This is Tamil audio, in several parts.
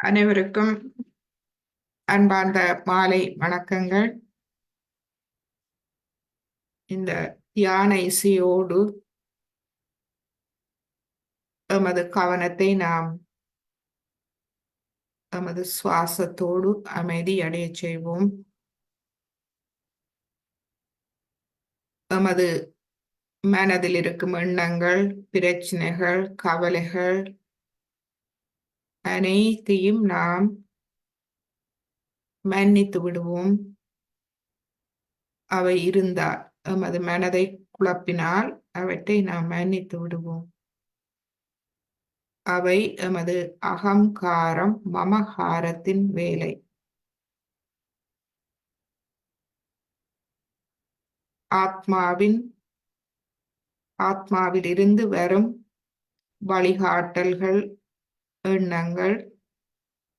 அனைவருக்கும் அன்பார்ந்த மாலை வணக்கங்கள். இந்த தியான இசையோடு எமது கவனத்தை நாம் எமது சுவாசத்தோடு அமைதி அடைய செய்வோம். எமது மனதில் இருக்கும் எண்ணங்கள், பிரச்சனைகள், கவலைகள் அனைத்தையும் நாம் மன்னித்து விடுவோம். அவை இருந்தால், எமது மனதை குழப்பினால் அவற்றை நாம் மன்னித்து விடுவோம். அவை எமது அகங்காரம், மமகாரத்தின் வேலை. ஆத்மாவிலிருந்து வரும் வழிகாட்டல்கள், எண்ணங்கள்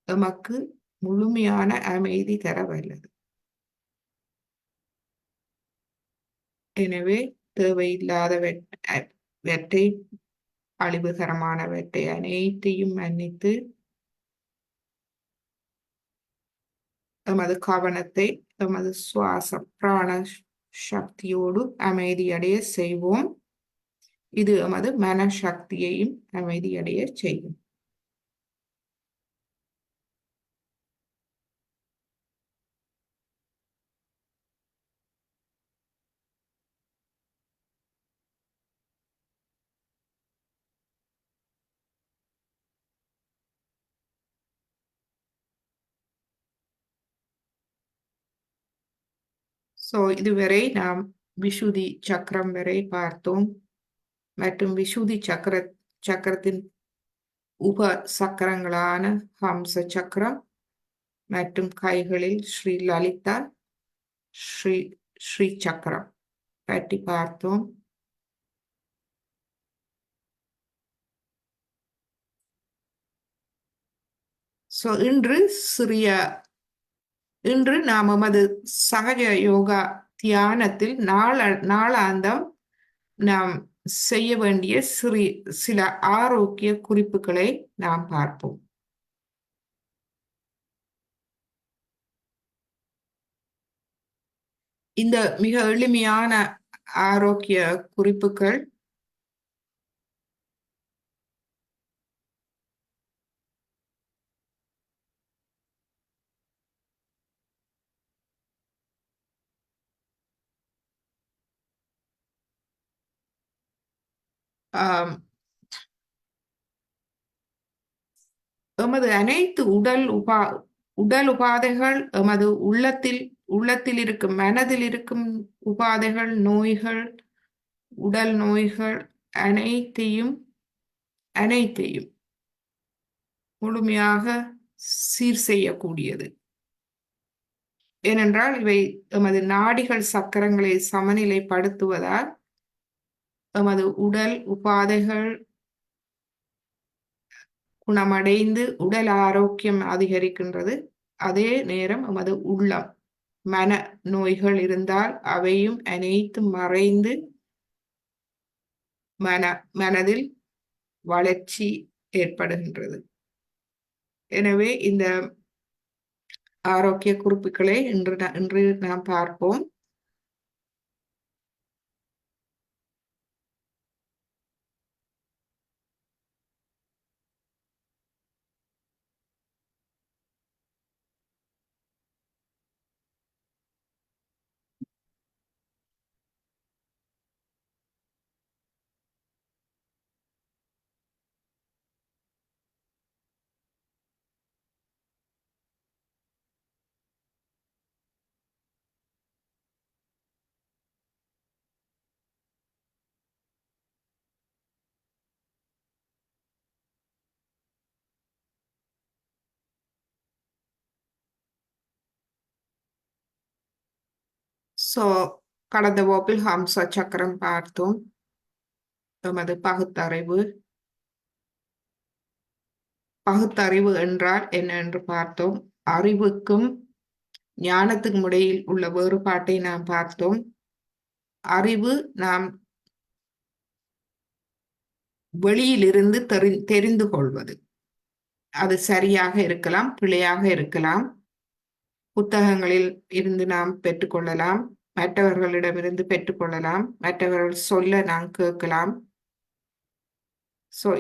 எமக்கு முழுமையான அமைதி தர வல்லது. எனவே தேவையில்லாதவற்றை, அழிவுகரமானவற்றை அனைத்தையும் மன்னித்து எமது கவனத்தை எமது சுவாசம், பிராண சக்தியோடு அமைதியடைய செய்வோம். இது எமது மனசக்தியையும் அமைதியடைய செய்யும். இதுவரை நாம் விஷுதி சக்கரம் வரை பார்த்தோம் மற்றும் விஷுதி சக்கரத்தின் உப சக்கரங்களான ஹம்ச சக்கரம் மற்றும் கைகளில் ஸ்ரீ லலிதா, ஸ்ரீ சக்கரம் பற்றி பார்த்தோம். இன்று நாம் நமது சகஜ யோகா தியானத்தில் நாளாந்தம் நாம் செய்ய வேண்டிய சில ஆரோக்கிய குறிப்புகளை நாம் பார்ப்போம். இந்த மிக எளிமையான ஆரோக்கிய குறிப்புகள் எமது அனைத்து உடல் உபாதைகள், எமது உள்ளத்தில் இருக்கும், மனதில் இருக்கும் உபாதைகள், நோய்கள், உடல் நோய்கள் அனைத்தையும் முழுமையாக சீர் செய்யக்கூடியது. ஏனென்றால் இவை எமது நாடிகள் சக்கரங்களை சமநிலைப்படுத்துவதால் எமது உடல் உபாதைகள் குணமடைந்து உடல் ஆரோக்கியம் அதிகரிக்கின்றது. அதே நேரம் எமது உள்ளம், மன நோய்கள் இருந்தால் அவையும் அனைத்தும் மறைந்து மனதில் வளர்ச்சி ஏற்படுகின்றது. எனவே இந்த ஆரோக்கிய குறிப்புகளை இன்று நாம் பார்ப்போம். கடந்த வகுப்பில் ஹம்ச சக்கரம் பார்த்தோம். எமது பகுத்தறிவு என்றால் என்ன என்று பார்த்தோம். அறிவுக்கும் ஞானத்துக்கும் இடையில் உள்ள வேறுபாட்டை நாம் பார்த்தோம். அறிவு நாம் வெளியிலிருந்து தெரிந்து கொள்வது. அது சரியாக இருக்கலாம், பிழையாக இருக்கலாம். புத்தகங்களில் இருந்து நாம் பெற்றுக்கொள்ளலாம், மற்றவர்களிடமிருந்து பெற்றுக்கொள்ளலாம், மற்றவர்கள் சொல்ல நாம் கேட்கலாம்.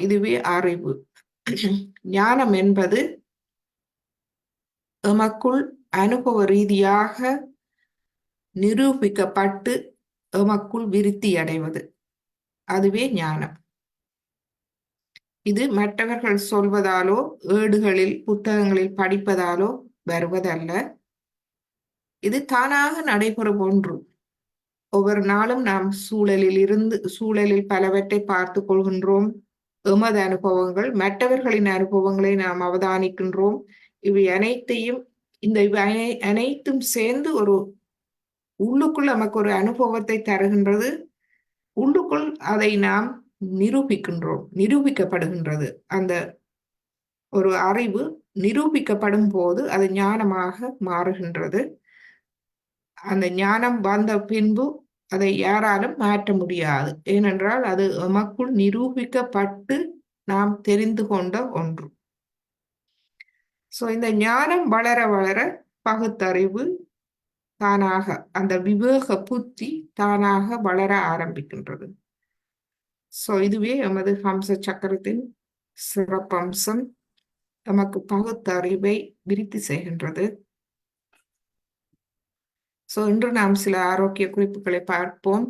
இதுவே அறிவு. ஞானம் என்பது எமக்குள் அனுபவ ரீதியாக நிரூபிக்கப்பட்டு எமக்குள் விருத்தி அடைவது. அதுவே ஞானம். இது மற்றவர்கள் சொல்வதாலோ ஏடுகளில் புத்தகங்களில் படிப்பதாலோ வருவதல்ல. இது தானாக நடைபெறும் ஒன்று. ஒவ்வொரு நாளும் நாம் சூழலில் பலவற்றை பார்த்து கொள்கின்றோம். எமது அனுபவங்கள், மற்றவர்களின் அனுபவங்களை நாம் அவதானிக்கின்றோம். இவை அனைத்தும் சேர்ந்து ஒரு உள்ளுக்குள் நமக்கு ஒரு அனுபவத்தை தருகின்றது. உள்ளுக்குள் அதை நாம் நிரூபிக்கப்படுகின்றது. அந்த ஒரு அறிவு நிரூபிக்கப்படும் போது அது ஞானமாக மாறுகின்றது. அந்த ஞானம் வந்த பின்பு அதை யாராலும் மாற்ற முடியாது. ஏனென்றால் அது எமக்குள் நிரூபிக்கப்பட்டு நாம் தெரிந்து கொண்ட ஒன்று. இந்த ஞானம் வளர வளர பகுத்தறிவு தானாக, அந்த விவேக புத்தி தானாக வளர ஆரம்பிக்கின்றது. இதுவே எமது ஹம்ச சக்கரத்தின் சிறப்பம்சம். நமக்கு பகுத்தறிவை விருத்தி செய்கின்றது. இன்று நாம் சில ஆரோக்கிய குறிப்புகளை பார்ப்போம்.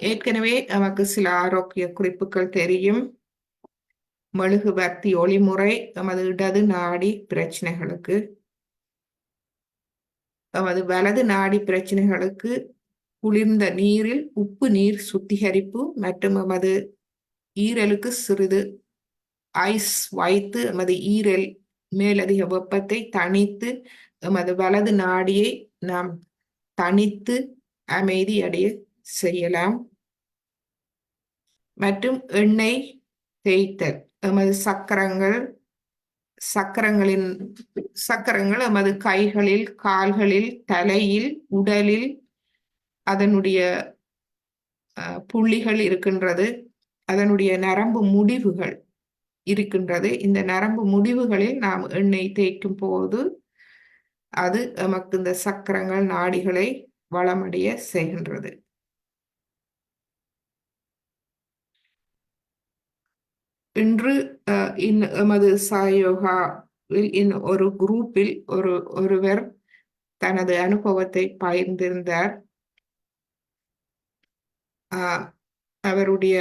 ஏற்கனவே நமக்கு சில ஆரோக்கிய குறிப்புகள் தெரியும். மெழுகுவர்த்தி ஒளிமுறை நமது இடது நாடி பிரச்சனைகளுக்கு, நமது வலது நாடி பிரச்சனைகளுக்கு குளிர்ந்த நீரில் உப்பு நீர் சுத்திகரிப்பு மற்றும் நமது ஈரலுக்கு சிறிது ஐஸ் வைத்து நமது ஈரல் மேலதிக வெப்பத்தை தணித்து நமது வலது நாடியை நாம் தணித்து அமைதி அடைய செய்யலாம். மற்றும் எண்ணெய் தேய்த்தல் எமது சக்கரங்கள் எமது கைகளில், கால்களில், தலையில், உடலில் அதனுடைய புள்ளிகள் இருக்கின்றது. அதனுடைய நரம்பு முடிவுகள் இருக்கின்றது. இந்த நரம்பு முடிவுகளில் நாம் எண்ணெய் தேய்க்கும் போது அது நமக்கு இந்த சக்கரங்கள், நாடிகளை வளமடைய செய்கின்றது. இன்று எமது சாயோகாவில் ஒரு குரூப்பில் ஒருவர் தனது அனுபவத்தை பகிர்ந்திருந்தார். அவருடைய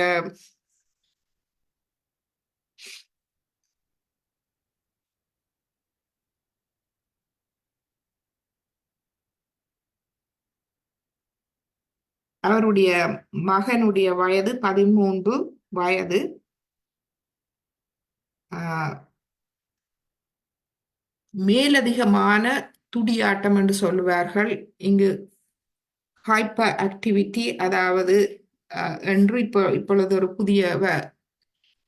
மகனுடைய வயது 13 வயது. மேலதிகமான துடியாட்டம் என்று சொல்லுவார்கள். இங்கு ஹைப்பர் ஆக்டிவிட்டி, அதாவது என்று இப்பொழுது ஒரு புதிய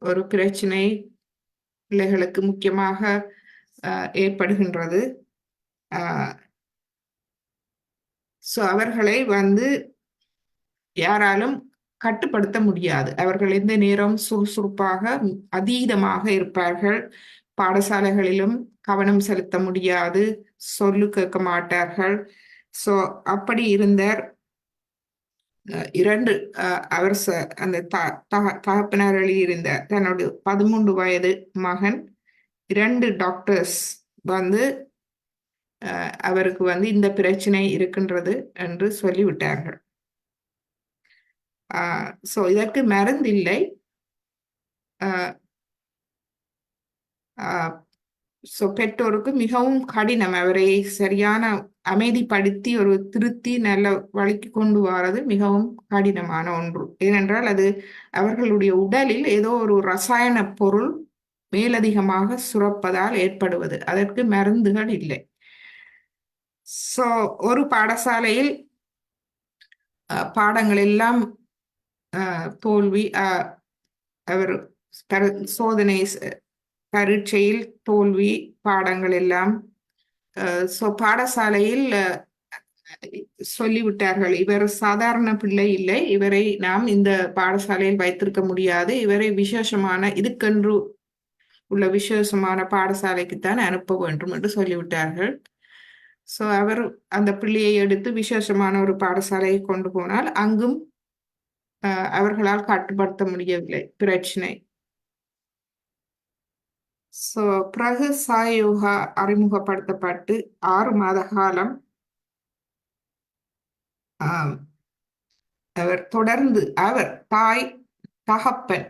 ஒரு பிரச்சனை பிள்ளைகளுக்கு முக்கியமாக ஏற்படுகின்றது. அவர்களை யாராலும் கட்டுப்படுத்த முடியாது. அவர்கள் எந்த நேரம் சுறுசுறுப்பாக அதீதமாக இருப்பார்கள். பாடசாலைகளிலும் கவனம் செலுத்த முடியாது, சொல்லு கேட்க மாட்டார்கள். அப்படி இருந்தார். அவர் அந்த தகப்பனாரில் இருந்த தன்னோட 13 வயது மகன் 2 டாக்டர்ஸ் அவருக்கு இந்த பிரச்சனை இருக்கின்றது என்று சொல்லிவிட்டார்கள். இதற்கு மருந்தில்லை. பெற்றோருக்கு மிகவும் கடினம். அவரை சரியான அமைதிப்படுத்தி ஒரு திருத்தி நல்ல வழிக்கு கொண்டு வரது மிகவும் கடினமான ஒன்று. ஏனென்றால் அது அவர்களுடைய உடலில் ஏதோ ஒரு ரசாயன பொருள் மேலதிகமாக சுரப்பதால் ஏற்படுவது. அதற்கு மருந்துகள் இல்லை. ஒரு பாடசாலையில் பாடங்கள் எல்லாம் தோல்வி. அவர் சோதனை பரீட்சையில் தோல்வி, பாடங்கள் எல்லாம். பாடசாலையில் சொல்லிவிட்டார்கள், இவர் சாதாரண பிள்ளை இல்லை, இவரை நாம் இந்த பாடசாலையில் வைத்திருக்க முடியாது, இவரை விசேஷமான இதுக்கென்று உள்ள விசேஷமான பாடசாலைக்குத்தான் அனுப்ப வேண்டும் என்று சொல்லிவிட்டார்கள். ஸோ அவர் அந்த பிள்ளையை எடுத்து விசேஷமான ஒரு பாடசாலையை கொண்டு போனால் அங்கும் அவர்களால் கட்டுப்படுத்த முடியவில்லை பிரச்சனை. ஸோ பிறகு சாய் யோகா அறிமுகப்படுத்தப்பட்டு 6 மாத காலம் அவர் தொடர்ந்து தாய் தகப்பன்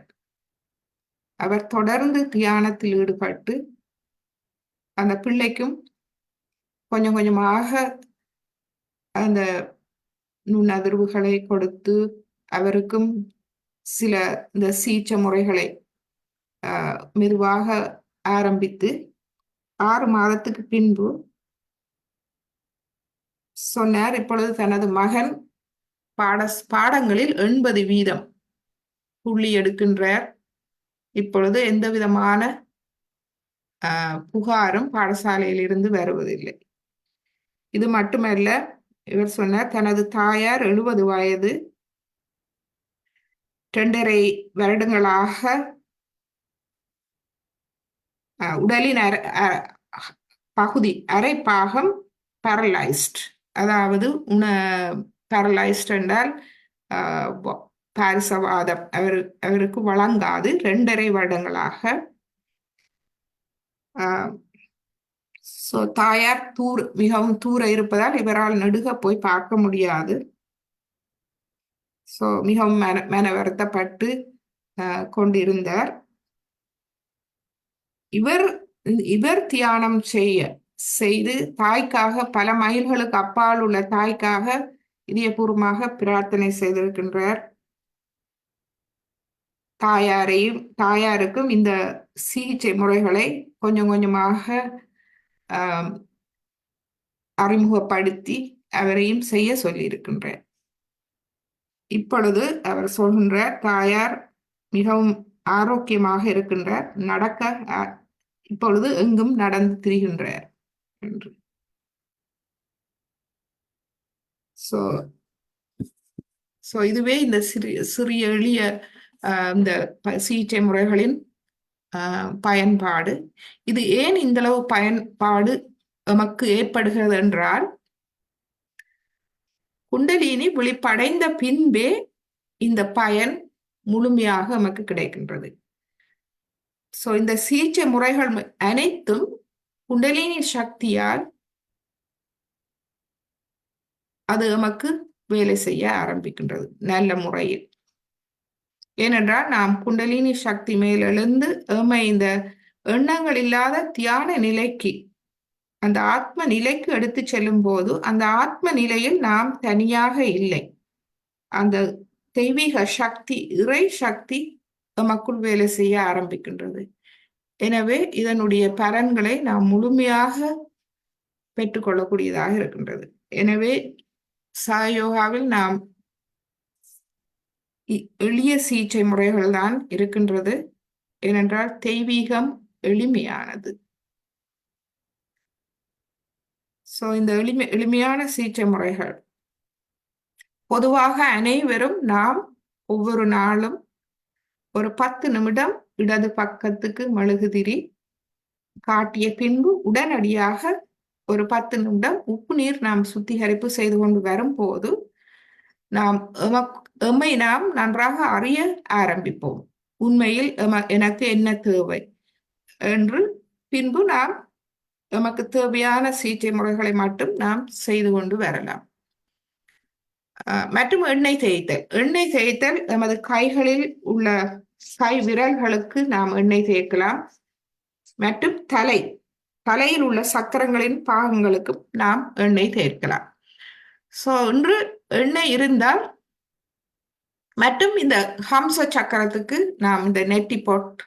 அவர் தொடர்ந்து தியானத்தில் ஈடுபட்டு அந்த பிள்ளைக்கும் கொஞ்சம் கொஞ்சமாக அந்த நுண்ணதிர்வுகளை கொடுத்து அவருக்கும் சில இந்த சீச்ச முறைகளை மெதுவாக ஆரம்பித்து 6 மாதத்துக்கு பின்பு சொன்னார், இப்பொழுது தனது மகன் பாடங்களில் 80% புள்ளி எடுக்கின்றார். இப்பொழுது எந்த விதமான புகாரும் பாடசாலையில் இருந்து வருவதில்லை. இது மட்டுமல்ல, இவர் சொன்னார் தனது தாயார் 70 வயது 2.5 வருடங்களாக உடலின் பகுதி அரை பாகம் பேரலைஸ்ட், அதாவது பேரலைஸ்ட் என்றால் பாரிசவாதம் அவருக்கு வழங்காது 2.5 வருடங்களாக. தாயார் மிகவும் தூர இருப்பதால் இவரால் நெடுக போய் பார்க்க முடியாது. மிகவும் மன வருத்தப்பட்டு கொண்டிருந்தார். இவர் தியானம் செய்து தாய்க்காக பல மைல்களுக்கு அப்பால் உள்ள தாய்க்காக இதயபூர்வமாக பிரார்த்தனை செய்திருக்கின்றார். தாயாருக்கும் இந்த சிகிச்சை முறைகளை கொஞ்சம் கொஞ்சமாக அறிமுகப்படுத்தி அவரையும் செய்ய சொல்லியிருக்கின்றார். இப்பொழுது அவர் சொல்கின்றார் தாயார் மிகவும் ஆரோக்கியமாக இருக்கின்றார், இப்பொழுது எங்கும் நடந்து திரிகின்றார் என்று. இதுவே இந்த சிறிய எளிய இந்த சிகிச்சை முறைகளின் பயன்பாடு. இது ஏன் இந்தளவு பயன்பாடு நமக்கு ஏற்படுகிறது என்றால், குண்டலினி விழிப்படைந்த பின்பே இந்த பயன் முழுமையாக நமக்கு கிடைக்கின்றது. இந்த சிகிச்சை முறைகள் அனைத்தும் குண்டலினி சக்தியால் அது நமக்கு வேலை செய்ய ஆரம்பிக்கின்றது நல்ல முறையில். ஏனென்றால் நாம் குண்டலினி சக்தி மேலெழுந்து இந்த எண்ணங்கள் இல்லாத தியான நிலைக்கு, அந்த ஆத்ம நிலைக்கு எடுத்து செல்லும் போது அந்த ஆத்ம நிலையில் நாம் தனியாக இல்லை. அந்த தெய்வீக சக்தி, இறை சக்தி நமக்குள் வேலை செய்ய ஆரம்பிக்கின்றது. எனவே இதனுடைய பலன்களை நாம் முழுமையாக பெற்றுக்கொள்ளக்கூடியதாக இருக்கின்றது. எனவே சாய் யோகாவில் நாம் எளிய சிகிச்சை முறைகள் தான் இருக்கின்றது. ஏனென்றால் தெய்வீகம் எளிமையானது. இந்த எளிமையான சிகிச்சை முறைகள் பொதுவாக அனைவரும் நாம் ஒவ்வொரு நாளும் ஒரு 10 நிமிடம் இடது பக்கத்துக்கு மெழுகுதிரி காட்டிய பின்பு உடனடியாக ஒரு 10 நிமிடம் உப்பு நீர் நாம் சுத்திகரிப்பு செய்து கொண்டு வரும்போது எம்மை நாம் நன்றாக அறிய ஆரம்பிப்போம். உண்மையில் எனக்கு என்ன தேவை என்று. பின்பு நாம் நமக்கு தேவையான சிகிச்சை முறைகளை மட்டும் நாம் செய்து கொண்டு வரலாம். மற்றும் எண்ணெய் தேய்த்தல் நமது கைகளில் உள்ள கை விரல்களுக்கு நாம் எண்ணெய் தேய்க்கலாம். மற்றும் தலையில் உள்ள சக்கரங்களின் பாகங்களுக்கும் நாம் எண்ணெய் தேய்க்கலாம். இன்று எண்ணெய் இருந்தால் மற்றும் இந்த ஹம்ச சக்கரத்துக்கு நாம் இந்த நெட்டி பொட்,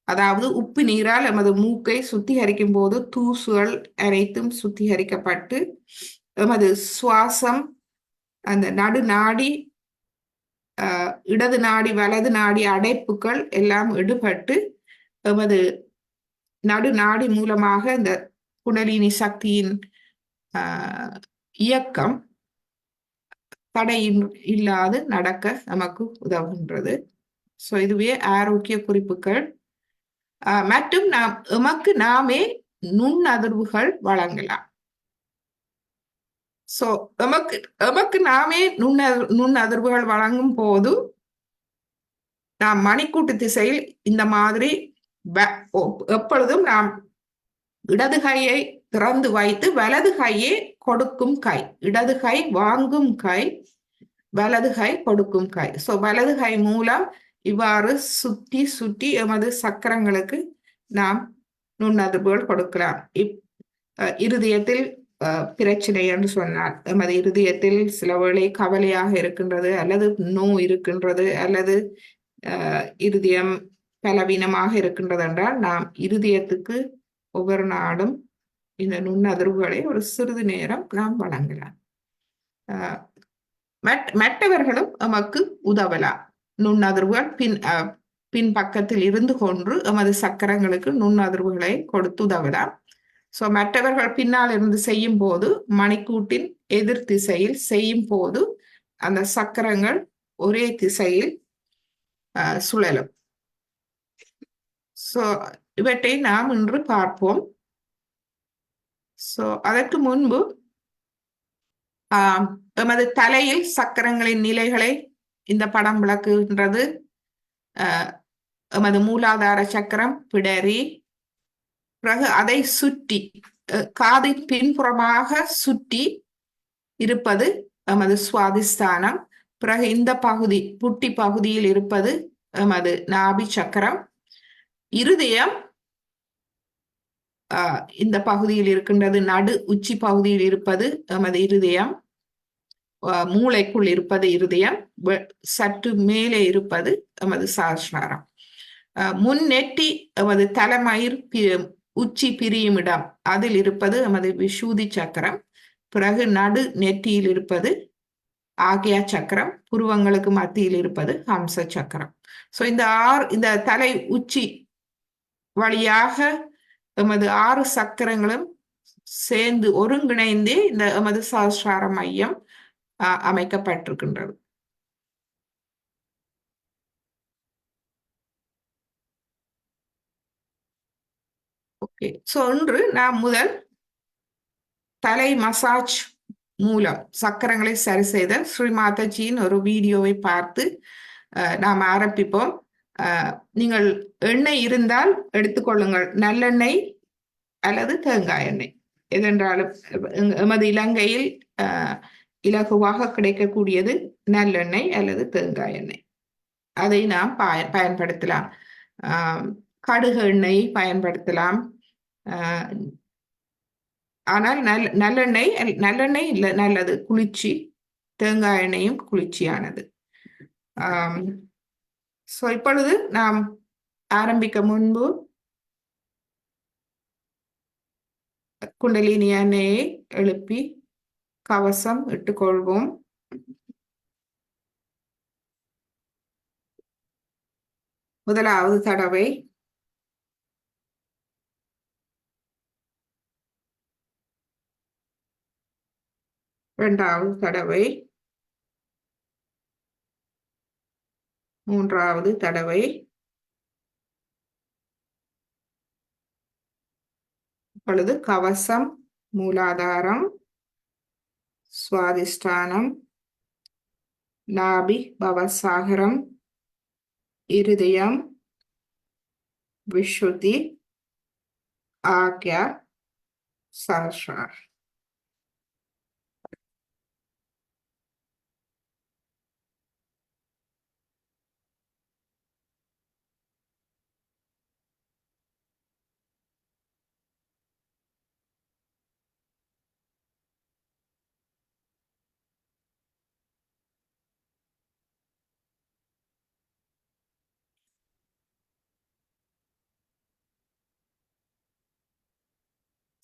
அதாவது உப்பு நீரால் நமது மூக்கை சுத்திகரிக்கும் போது தூசுகள் அனைத்தும் சுத்திகரிக்கப்பட்டு எமது சுவாசம், அந்த நடுநாடி, இடது நாடி வலது நாடி அடைப்புகள் எல்லாம் எடுபட்டு எமது நடுநாடி மூலமாக இந்த குண்டலினி சக்தியின் இயக்கம் தடையின் இல்லாது நடக்க நமக்கு உதவுகின்றது. இதுவே ஆரோக்கிய குறிப்புகள். மற்றும் நாம் எமக்கு நாமே நுண்ணதிர்வுகள் வழங்கலாம். சோ எமக்கு எமக்கு நாமே நுண்ணதிர்வுகள் வழங்கும் போது நாம் மணிக்கூட்டு திசையில் இந்த மாதிரி எப்பொழுதும் நாம் இடது கையை திறந்து வைத்து வலது கையே கொடுக்கும் கை, இடது கை வாங்கும் கை, வலது கை கொடுக்கும் கை. சோ வலது கை மூலம் இவ்வாறு சுற்றி சுற்றி எமது சக்கரங்களுக்கு நாம் நுண்ணதிர்வுகள் கொடுக்கலாம். இருதயத்தில் பிரச்சனை என்று சொன்னால் எமது இருதயத்தில் சில வேளை கவலையாக இருக்கின்றது, அல்லது நோய் இருக்கின்றது, அல்லது இருதயம் பலவீனமாக இருக்கின்றது என்றால் நாம் இருதயத்துக்கு ஒவ்வொரு நாளும் இந்த நுண்ணதிர்வுகளை ஒரு சிறிது நேரம் நாம் வழங்கலாம். மற்றவர்களும் நமக்கு உதவலாம். நுண்ணதிர்வுகள் பின்பக்கத்தில் இருந்து கொண்டு எமது சக்கரங்களுக்கு நுண்ணதிர்வுகளை கொடுத்து உதவலாம். சோ மற்றவர்கள் பின்னால் இருந்து செய்யும் போது மணிக்கூட்டின் எதிர் திசையில் செய்யும் போது அந்த சக்கரங்கள் ஒரே திசையில் சுழலும். சோ இவற்றை நாம் இன்று பார்ப்போம். சோ அதற்கு முன்பு எமது தலையில் சக்கரங்களின் நிலைகளை இந்த படம் விளக்குகின்றது. எமது மூலாதார சக்கரம் பிடரி, பிறகு அதை சுற்றி காதின் பின்புறமாக சுற்றி இருப்பது எமது சுவாதிஸ்தானம். பிறகு இந்த பகுதி புட்டி பகுதியில் இருப்பது எமது நாபி சக்கரம். இருதயம் இந்த பகுதியில் இருக்கின்றது. நடு உச்சி பகுதியில் இருப்பது எமது இருதயம். மூளைக்குள் இருப்பது இருதயம். சற்று மேலே இருப்பது எமது சஹஸ்ராரம். முன்னெட்டி எமது தலைமயிர் உச்சி பிரியும் இடம், அதில் இருப்பது எமது விஷூதி சக்கரம். பிறகு நடு நெற்றியில் இருப்பது ஆக்யா சக்கரம். புருவங்களுக்கு மத்தியில் இருப்பது ஹம்ச சக்கரம். சோ இந்த தலை உச்சி வழியாக எமது 6 சக்கரங்களும் சேர்ந்து ஒருங்கிணைந்தே இந்த எமது சஹஸ்ரார மையம் அமைக்கப்பட்டிருக்கின்றது. ஓகே, சோ இன்று நாம் முதல் தலை மசாஜ் மூலம் சக்கரங்களை சரி செய்தல் ஸ்ரீமாதாஜியின் ஒரு வீடியோவை பார்த்து நாம் ஆரம்பிப்போம். நீங்கள் எண்ணெய் இருந்தால் எடுத்துக்கொள்ளுங்கள், நல்லெண்ணெய் அல்லது தேங்காய் எண்ணெய் எதென்றாலும். எமது இலங்கையில் இலகுவாக கிடைக்கக்கூடியது நல்லெண்ணெய் அல்லது தேங்காய் எண்ணெய். அதை நாம் பயன்படுத்தலாம். கடுகு எண்ணெய் பயன்படுத்தலாம். ஆனால் நல்லெண்ணெய் இல்லை, நல்லது, குளிர்ச்சி. தேங்காய் எண்ணெயும் குளிர்ச்சியானது. சோ இப்பொழுது நாம் ஆரம்பிக்க முன்பு குண்டலினி எண்ணெயை எழுப்பி கவசம் இட்டுக்கொள்வோம். முதலாவது தடவை இரண்டாவது தடவை, மூன்றாவது தடவை, இப்பொழுது கவசம், மூலாதாரம், சுவாதிஷ்டானம், நாபி பவசாகரம், இருதயம், விஷுதி, ஆக்யா, சஹஸ்ரார்.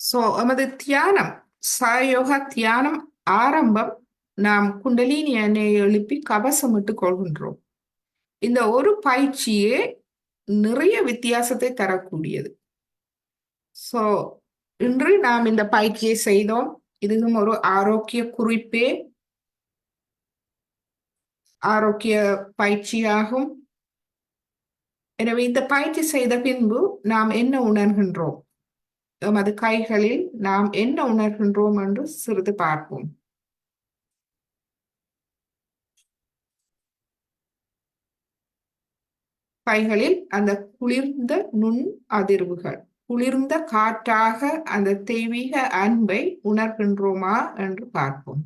சோ எமது தியானம், சாயோக தியானம் ஆரம்பம். நாம் குண்டலினி எண்ணெயை எழுப்பி கவசமிட்டு கொள்கின்றோம். இந்த ஒரு பயிற்சியே நிறைய வித்தியாசத்தை தரக்கூடியது. சோ இன்று நாம் இந்த பயிற்சியை செய்தோம். இதுவும் ஒரு ஆரோக்கிய குறிப்பே, ஆரோக்கிய பயிற்சியாகும். எனவே இந்த பயிற்சி செய்த பின்பு நாம் என்ன உணர்கின்றோம், எமது கைகளில் நாம் என்ன உணர்கின்றோம் என்று சிறிது பார்ப்போம். கைகளில் அந்த குளிர்ந்த நுண் அதிர்வுகள், குளிர்ந்த காற்றாக அந்த தெய்வீக அன்பை உணர்கின்றோமா என்று பார்ப்போம்.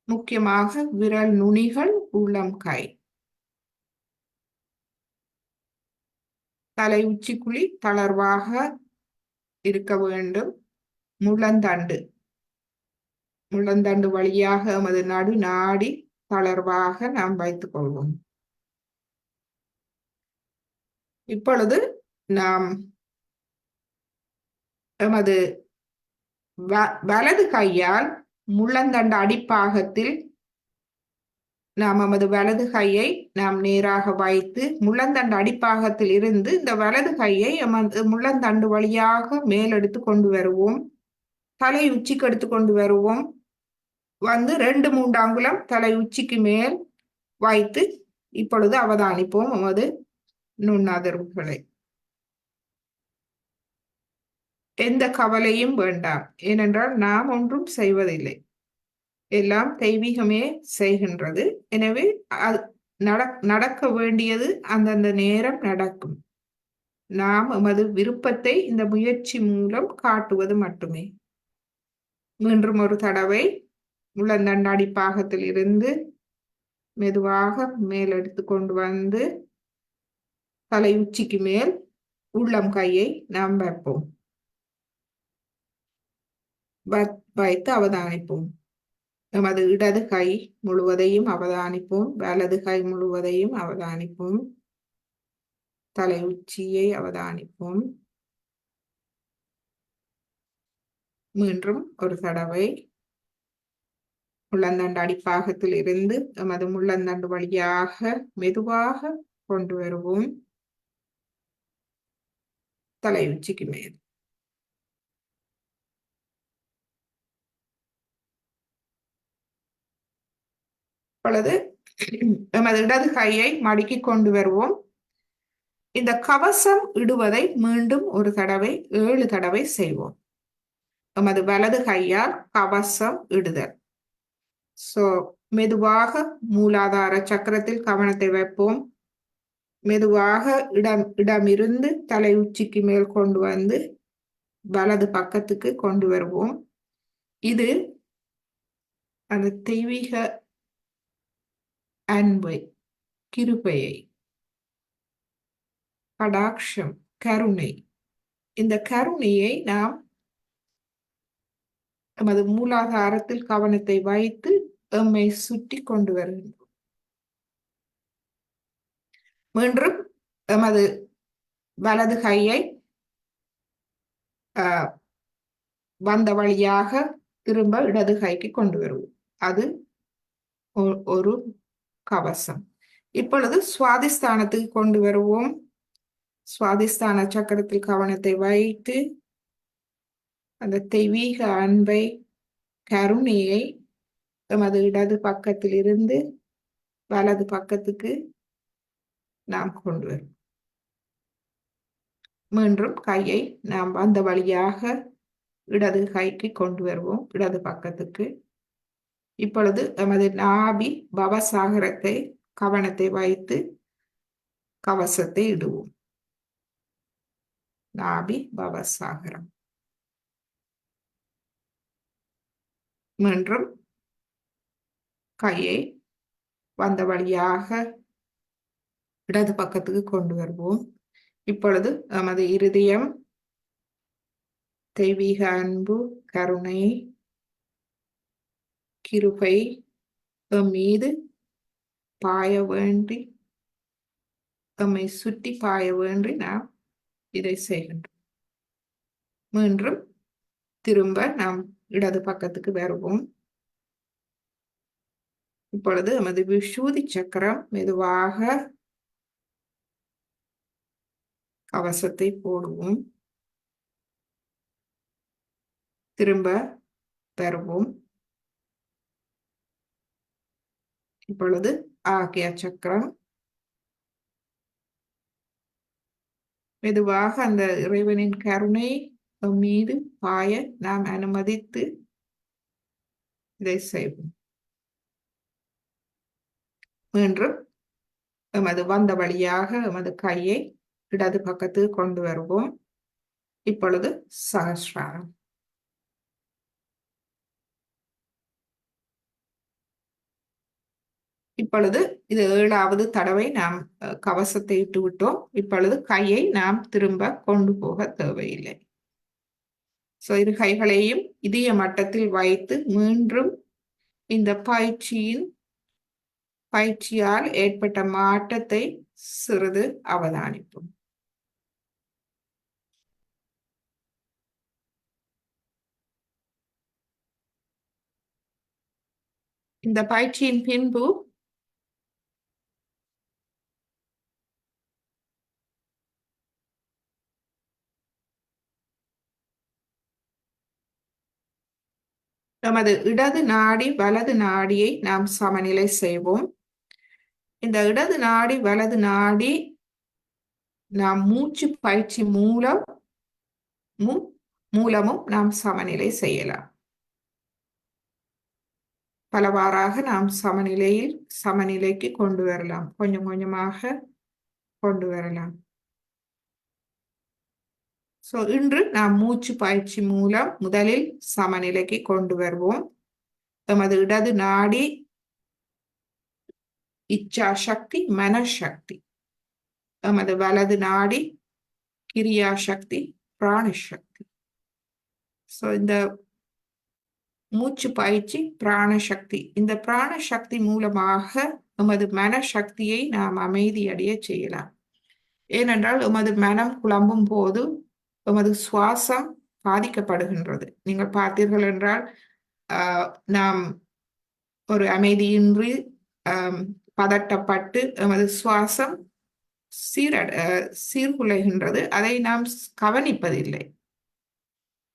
முக்கியமாக விரல் நுனிகள், உள்ளம் கை, தலை உச்சிக்குழி தளர்வாக இருக்க வேண்டும். முள்ளந்தண்டு முள்ளந்தண்டு வழியாக எமது நடு நாடி தளர்வாக நாம் வைத்துக் கொள்வோம். இப்பொழுது நாம் எமது வலது கையால் முள்ளந்தண்டு அடிப்பாகத்தில் நாம் நமது வலது கையை நாம் நேராக வைத்து முள்ளந்தண்டு அடிப்பாகத்தில் இருந்து இந்த வலது கையை எமது முள்ளந்தண்டு வழியாக மேலெடுத்து கொண்டு வருவோம். தலை உச்சிக்கு எடுத்து கொண்டு வருவோம். வந்து 2-3 அங்குலம் தலை உச்சிக்கு மேல் வைத்து இப்பொழுது அவதானிப்போம் நமது நுண்ணதிர்வுகளை. எந்த கவலையும் வேண்டாம், ஏனென்றால் நாம் ஒன்றும் செய்வதில்லை, எல்லாம் தெய்வீகமே செய்கின்றது. எனவே நடக்க வேண்டியது அந்தந்த நேரம் நடக்கும். நாம் எமது விருப்பத்தை இந்த முயற்சி மூலம் காட்டுவது மட்டுமே. மீண்டும் ஒரு தடவை முள்ளந்தண்டு பாகத்தில் இருந்து மெதுவாக மேல் எடுத்து கொண்டு வந்து தலை உச்சிக்கு மேல் உள்ளம் கையை நாம் வைப்போம். வைத்து அவதானிப்போம். நமது இடது கை முழுவதையும் அவதானிப்போம், வலது கை முழுவதையும் அவதானிப்போம், தலை உச்சியை அவதானிப்போம். மீண்டும் ஒரு தடவை முள்ளந்தண்டு அடிப்பாகத்தில் இருந்து நமது முள்ளந்தண்டு வழியாக மெதுவாக கொண்டு வருவோம் தலை உச்சிக்கு மேல். இப்பொழுது நமது இடது கையை மடக்கி கொண்டு வருவோம். இந்த கவசம் இடுவதை மீண்டும் ஒரு தடவை 7 தடவை செய்வோம். நமது வலது கையால் கவசம் இடுதல். மெதுவாக மூலாதார சக்கரத்தில் கவனத்தை வைப்போம். மெதுவாக இடமிருந்து தலை உச்சிக்கு மேல் கொண்டு வந்து வலது பக்கத்துக்கு கொண்டு வருவோம். இது அந்த தெய்வீக அன்பை, கிருபையை, கடாட்சம், கருணை, இந்த கருணையை நாம் நமது மூலாதாரத்தில் கவனத்தை வைத்து எம்மை சுற்றி கொண்டு வருகின்றோம். மீண்டும் எமது வலது கையை வந்த வழியாக திரும்ப இடது கைக்கு கொண்டு வருவோம். அது ஒரு கவசம். இப்பொழுது சுவாதிஸ்தானத்துக்கு கொண்டு வருவோம். சுவாதிஸ்தான சக்கரத்தில் கவனத்தை வைத்து அந்த தெய்வீக அன்பை, கருணையை எமது இடது பக்கத்தில் இருந்து வலது பக்கத்துக்கு நாம் கொண்டு வரும். மீண்டும் கையை நாம் வந்த வழியாக இடது கைக்கு கொண்டு வருவோம், இடது பக்கத்துக்கு. இப்பொழுது எமது நாபி பவசாகரத்தை கவனத்தை வைத்து கவசத்தை இடுவோம். நாபி பவசாகரம். மீண்டும் கையை வந்த வழியாக இடது பக்கத்துக்கு கொண்டு வருவோம். இப்பொழுது நமது இருதயம் தெய்வீக அன்பு, கருணை, கிருபை மீது பாய வேண்டி, நம்மை சுற்றி பாய வேண்டி நாம் இதை செய்கின்றோம். மீண்டும் திரும்ப நாம் இடது பக்கத்துக்கு வருவோம். இப்பொழுது நமது விசூதி சக்கரம் மெதுவாக கவசத்தை போடுவோம். திரும்ப வருவோம். இப்பொழுது ஆக்யா சக்கரம், மெதுவாக அந்த இறைவனின் கருணை நம் மீது பாய நாம் அனுமதித்து இதை செய்வோம். மீண்டும் எமது வந்த வழியாக எமது கையை இடது பக்கத்துக்கு கொண்டு வருவோம். இப்பொழுது சகஸ்ராரம். இப்பொழுது இது 7வது தடவை நாம் கவசத்தை இட்டு விட்டோம். இப்பொழுது கையை நாம் திரும்ப கொண்டு போக தேவையில்லை. இரு கைகளையும் இதய மட்டத்தில் வைத்து மீண்டும் இந்த பயிற்சியால் ஏற்பட்ட மாற்றத்தை சிறிது அவதானிப்போம். இந்த பயிற்சியின் பின்பு நமது இடது நாடி வலது நாடியை நாம் சமநிலை செய்வோம். இந்த இடது நாடி வலது நாடி நாம் மூச்சு பயிற்சி மூலமும் நாம் சமநிலை செய்யலாம். பலவாறாக நாம் சமநிலைக்கு கொண்டு வரலாம். கொஞ்சம் கொஞ்சமாக கொண்டு வரலாம். இன்று நாம் மூச்சு பயிற்சி மூலம் முதலில் சமநிலைக்கு கொண்டு வருவோம். நமது இடது நாடி இச்சா சக்தி, மனசக்தி. நமது வலது நாடி கிரியா சக்தி, பிராணசக்தி. இந்த மூச்சு பயிற்சி பிராணசக்தி. இந்த பிராணசக்தி மூலமாக நமது மனசக்தியை நாம் அமைதியடைய செய்யலாம். ஏனென்றால் எமது மனம் குழம்பும் போது எமது சுவாசம் பாதிக்கப்படுகின்றது. நீங்கள் பார்த்தீர்கள் என்றால் நாம் ஒரு அமைதியின்றி பதட்டப்பட்டு எமது சுவாசம் சீர்குலைகின்றது. அதை நாம் கவனிப்பதில்லை.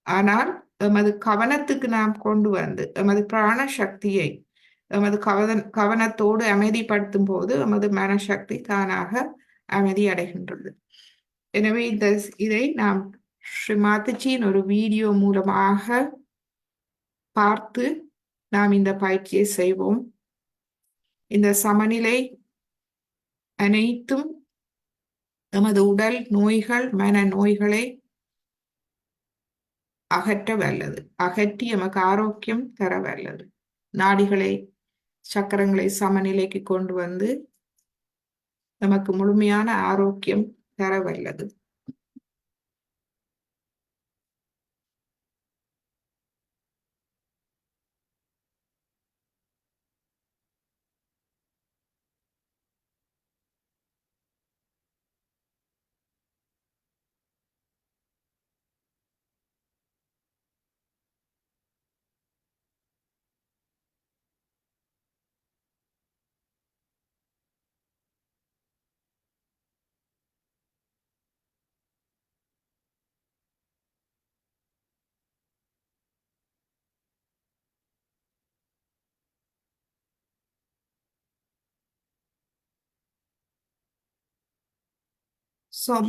ஆனால் எமது கவனத்துக்கு நாம் கொண்டு வந்து எமது பிராண சக்தியை எமது கவனத்தோடு அமைதிப்படுத்தும் போது எமது மனசக்தி தானாக அமைதி அடைகின்றது. எனவே இதை நாம் ஸ்ரீ மாதாஜியின் ஒரு வீடியோ மூலமாக பார்த்து நாம் இந்த பயிற்சியை செய்வோம். இந்த சமநிலை அனைத்தும் நமது உடல் நோய்கள், மன நோய்களை அகற்ற வல்லது. அகற்றி நமக்கு ஆரோக்கியம் தர வல்லது. நாடிகளை, சக்கரங்களை சமநிலைக்கு கொண்டு வந்து நமக்கு முழுமையான ஆரோக்கியம் தர வல்லது.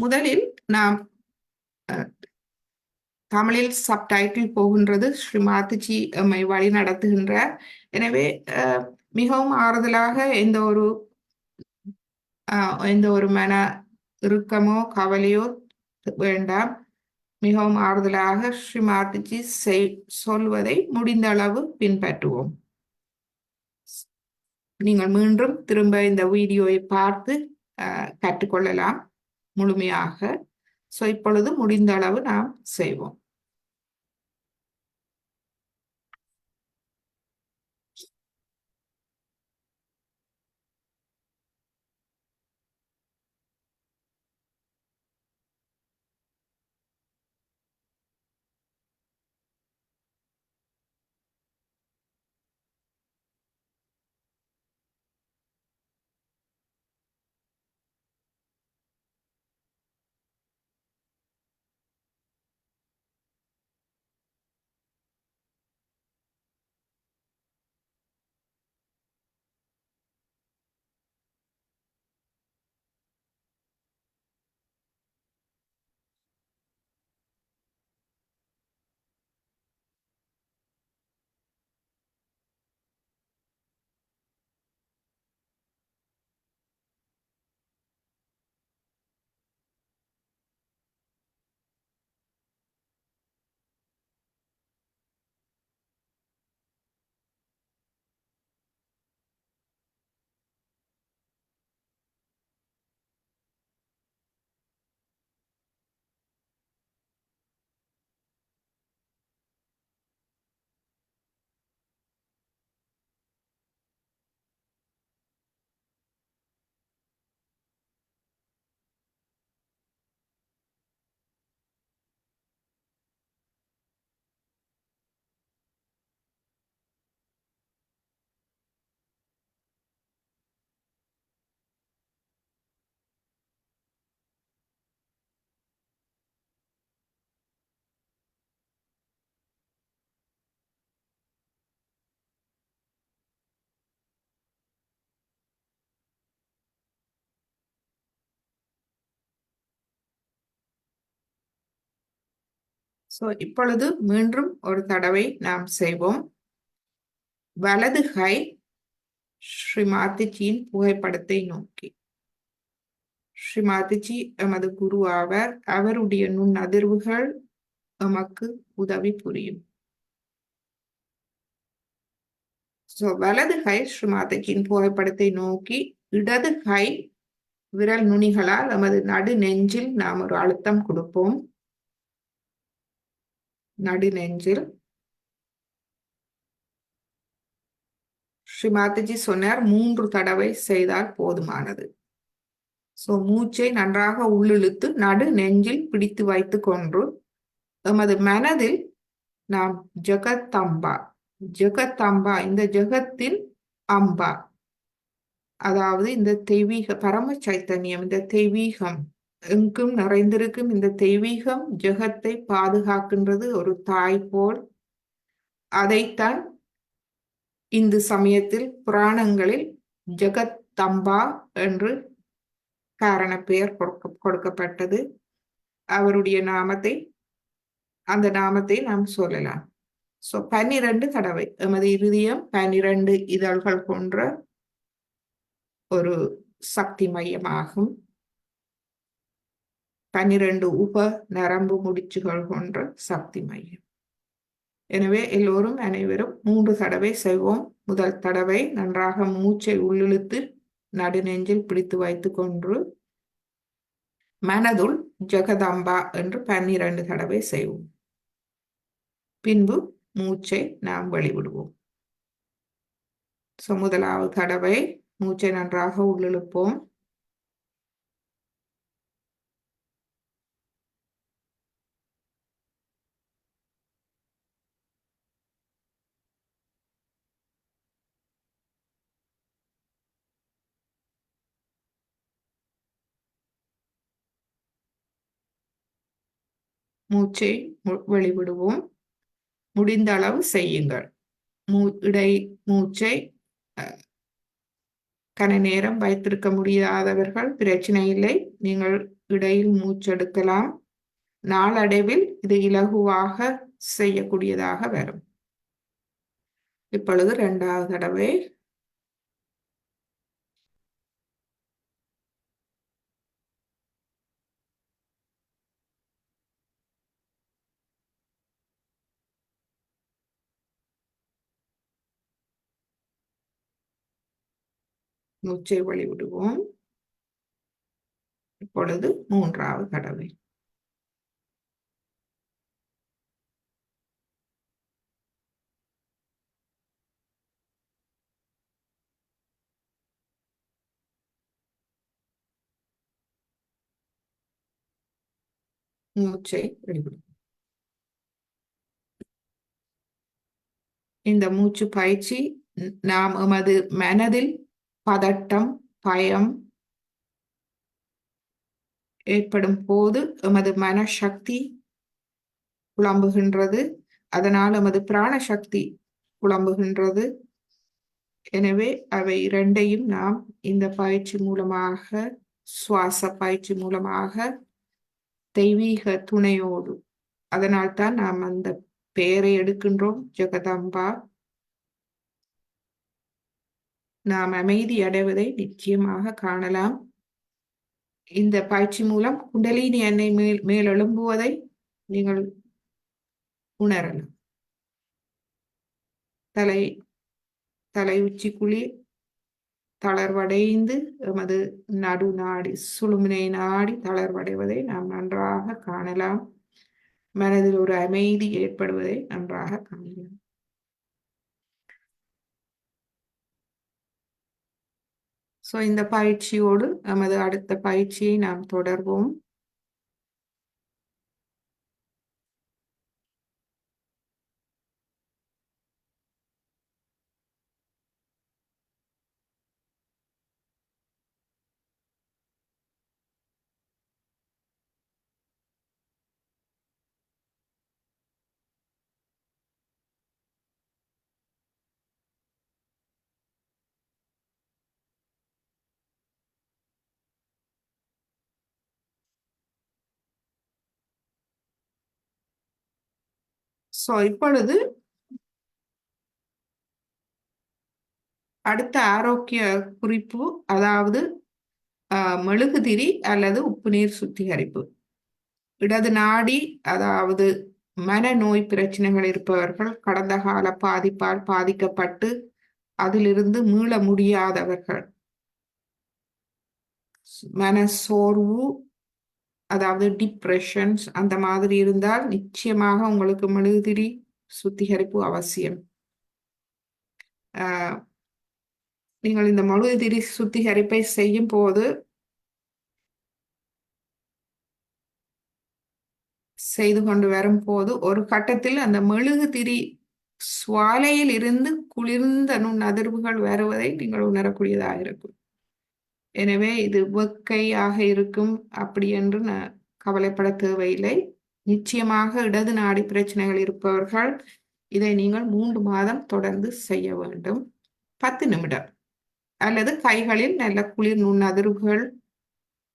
முதலில் நாம் தமிழில் சப்டைட்டில் போகின்றது. ஸ்ரீ மாதாஜி நம்மை வழி நடத்துகின்றார். எனவே மிகவும் ஆறுதலாக எந்த ஒரு மன இறுக்கமோ கவலையோ வேண்டாம். மிகவும் ஆறுதலாக ஸ்ரீ மாதாஜி சொல்வதை முடிந்த அளவு பின்பற்றுவோம். நீங்கள் மீண்டும் திரும்ப இந்த வீடியோவை பார்த்து கற்றுக்கொள்ளலாம் முழுமையாக. இப்பொழுது முடிந்த அளவு நாம் செய்வோம். இப்பொழுது மீண்டும் ஒரு தடவை நாம் செய்வோம். வலது கை ஸ்ரீ மாதாஜியின் புகைப்படத்தை நோக்கி. ஸ்ரீ மாதாஜி எமது குரு ஆவர். அவருடைய நுண் அதிர்வுகள் எமக்கு உதவி புரியும். வலது கை ஸ்ரீ மாதாஜியின் புகைப்படத்தை நோக்கி, இடது கை விரல் நுனிகளால் நமது நடு நெஞ்சில் நாம் ஒரு அழுத்தம் கொடுப்போம். நடு நெஞ்சில். ஸ்ரீ மாதாஜி சொன்னார் 3 தடவை செய்தால் போதுமானது. மூச்சை நன்றாக உள்ளிழுத்து நடு நெஞ்சில் பிடித்து வைத்துக் கொண்டு எமது மனதில் நாம் ஜெகத்தம்பா, ஜெகத்தம்பா, இந்த ஜெகத்தின் அம்பா, அதாவது இந்த தெய்வீக பரம சைத்தன்யம், இந்த தெய்வீகம் எங்கும் நிறைந்திருக்கும் இந்த தெய்வீகம் ஜெகத்தை பாதுகாக்கின்றது ஒரு தாய் போல். அதைத்தான் இந்து சமயத்தில் புராணங்களில் ஜெகத்தம்பா என்று காரண பெயர் கொடுக்கப்பட்டது. அவருடைய நாமத்தை, அந்த நாமத்தை நாம் சொல்லலாம். 12 தடவை எமது இருதயம் 12 இதழ்கள் போன்ற ஒரு சக்தி மையமாகும். 12 உப நரம்பு முடிச்சுகள் கொண்ட சக்தி மையம். எனவே எல்லோரும் அனைவரும் 3 தடவை செய்வோம். முதல் தடவை நன்றாக மூச்சை உள்ளிழுத்து நடுநெஞ்சில் பிடித்து வைத்துக் கொண்டு மனதுள் ஜெகதம்பா என்று 12 தடவை செய்வோம். பின்பு மூச்சை நாம் வெளிவிடுவோம். முதலாவது தடவை மூச்சை நன்றாக உள்ளிழுப்போம். மூச்சை வெளிவிடுவோம். முடிந்த அளவு செய்யுங்கள். இடை மூச்சை கன நேரம் வைத்திருக்க முடியாதவர்கள் பிரச்சனை இல்லை. நீங்கள் இடையில் மூச்செடுக்கலாம். நாளடைவில் இது இலகுவாக செய்யக்கூடியதாக வரும். இப்பொழுது 2வது தடவை மூச்சை வெளிவிடுவோம். இப்பொழுது 3வது தடவை மூச்சை வெளிவிடுவோம். இந்த மூச்சு பயிற்சி நாம் எமது மனதில் பதட்டம், பயம் ஏற்படும் போது எமது மனசக்தி குழம்புகின்றது. அதனால் எமது பிராணசக்தி குழம்புகின்றது. எனவே அவை இரண்டையும் நாம் இந்த பயிற்சி மூலமாக, சுவாச பயிற்சி மூலமாக தெய்வீக துணையோடு, அதனால்தான் நாம் அந்த பெயரை எடுக்கின்றோம், ஜெகதம்பா. நாம் அமைதி அடைவதை நிச்சயமாக காணலாம். இந்த பயிற்சி மூலம் குண்டலினி எண்ணெய் மேலெழும்புவதை நீங்கள் உணரலாம். தலை உச்சிக்குழி தளர்வடைந்து எமது நடு நாடி, சுழுமுனை நாடி தளர்வடைவதை நாம் நன்றாக காணலாம். மனதில் ஒரு அமைதி ஏற்படுவதை நன்றாக காணலாம். இந்த பயிற்சியோடு நமது அடுத்த பயிற்சியை நாம் தொடர்வோம். இப்பொழுது அடுத்த ஆரோக்கிய குறிப்பு, அதாவது மெழுகுதிரி அல்லது உப்புநீர் சுத்திகரிப்பு. இடது நாடி, அதாவது மனநோய் பிரச்சனைகள் இருப்பவர்கள், கடந்த கால பாதிப்பால் பாதிக்கப்பட்டு அதிலிருந்து மீள முடியாதவர்கள், மனசோர்வு, அதாவது டிப்ரெஷன்ஸ் அந்த மாதிரி இருந்தால் நிச்சயமாக உங்களுக்கு மெழுகுதிரி சுத்திகரிப்பு அவசியம். நீங்கள் இந்த மெழுகுதிரி சுத்திகரிப்பை செய்யும் போது செய்து கொண்டு வரும்போது ஒரு கட்டத்தில் அந்த மெழுகுதிரி சுவாலையில் இருந்து குளிர்ந்த நுண்ணதிர்வுகள் வருவதை நீங்கள் உணரக்கூடியதாக இருக்கும். எனவே இது வெக்கையாக இருக்கும் அப்படி என்று கவலைப்பட தேவையில்லை. நிச்சயமாக இடது நாடி பிரச்சனைகள் இருப்பவர்கள் இதை நீங்கள் 3 மாதம் தொடர்ந்து செய்ய வேண்டும். 10 நிமிடம் அல்லது கைகளில் நல்ல குளிர் நுண்ணதிர்வுகள்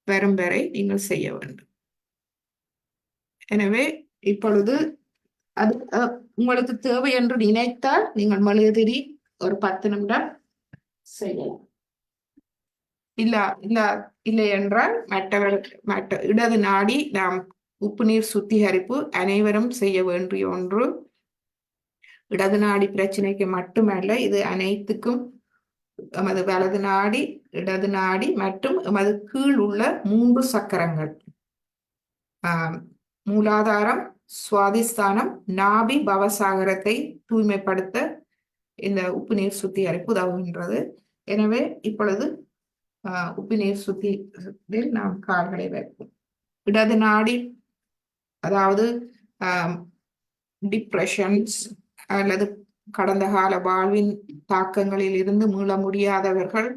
வரும் வரை நீங்கள் செய்ய வேண்டும். எனவே இப்பொழுது அது உங்களுக்கு தேவை என்று நினைத்தால் நீங்கள் மெழுகுதிரி ஒரு 10 நிமிடம் செய்யலாம். இல்லை என்றால் மற்ற இடது நாடி நாம் உப்பு நீர் சுத்திகரிப்பு அனைவரும் செய்ய வேண்டிய ஒன்று. இடது நாடி பிரச்சனைக்கு மட்டுமல்ல, இது அனைத்துக்கும் எமது வலது நாடி, இடது நாடி மற்றும் எமது கீழ் உள்ள 3 சக்கரங்கள், மூலாதாரம், சுவாதிஸ்தானம், நாபி, பவசாகரத்தை தூய்மைப்படுத்த இந்த உப்பு நீர் சுத்திகரிப்பு உதவுகின்றது. எனவே இப்பொழுது உப்பு நீர் சுத்தியில் நாம் கால்களை வைப்போம். இடது நாடி, அதாவது டிப்ரெஷன்ஸ் அல்லது கடந்த கால வாழ்வின் தாக்கங்களில் இருந்து மீள முடியாதவர்கள்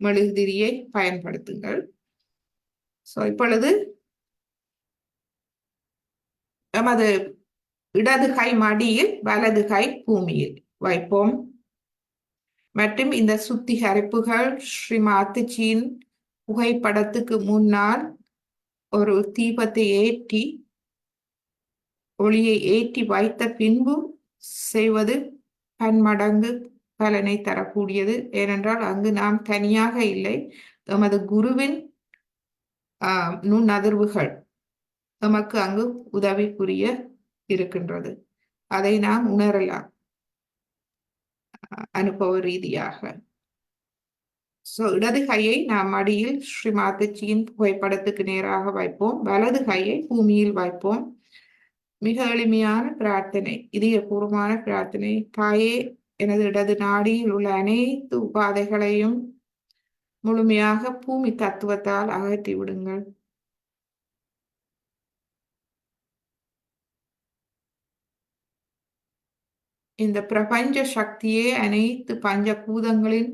மெழுகுதிரியை பயன்படுத்துங்கள். இப்பொழுது எமது இடது கை மடியில், வலது கை பூமியில் வைப்போம். மற்றும் இந்த சுத்திகரிப்புகள் ஸ்ரீமாத்துஜியின் புகைப்படத்துக்கு முன்னால் ஒரு தீபத்தை ஏற்றி, ஒளியை ஏற்றி வைத்த பின்பு செய்வது பன்மடங்கு பலனை தரக்கூடியது. ஏனென்றால் அங்கு நாம் தனியாக இல்லை, எமது குருவின் நுண்ணதிர்வுகள் நமக்கு அங்கு உதவி புரிய இருக்கின்றது. அதை நாம் உணரலாம் அனுபவ ரீதியாக. இடது கையை நாம் மடியில் ஸ்ரீமாத்துஜியின் புகைப்படத்துக்கு நேராக வைப்போம். வலது கையை பூமியில் வைப்போம். மிக எளிமையான பிரார்த்தனை, இதயபூர்வமான பிரார்த்தனை. தாயே, எனது இடது நாடியில் உள்ள அனைத்து உபாதைகளையும் முழுமையாக பூமி தத்துவத்தால் அகற்றி விடுங்கள். இந்த பிரபஞ்ச சக்தியே அனைத்து பஞ்சபூதங்களின்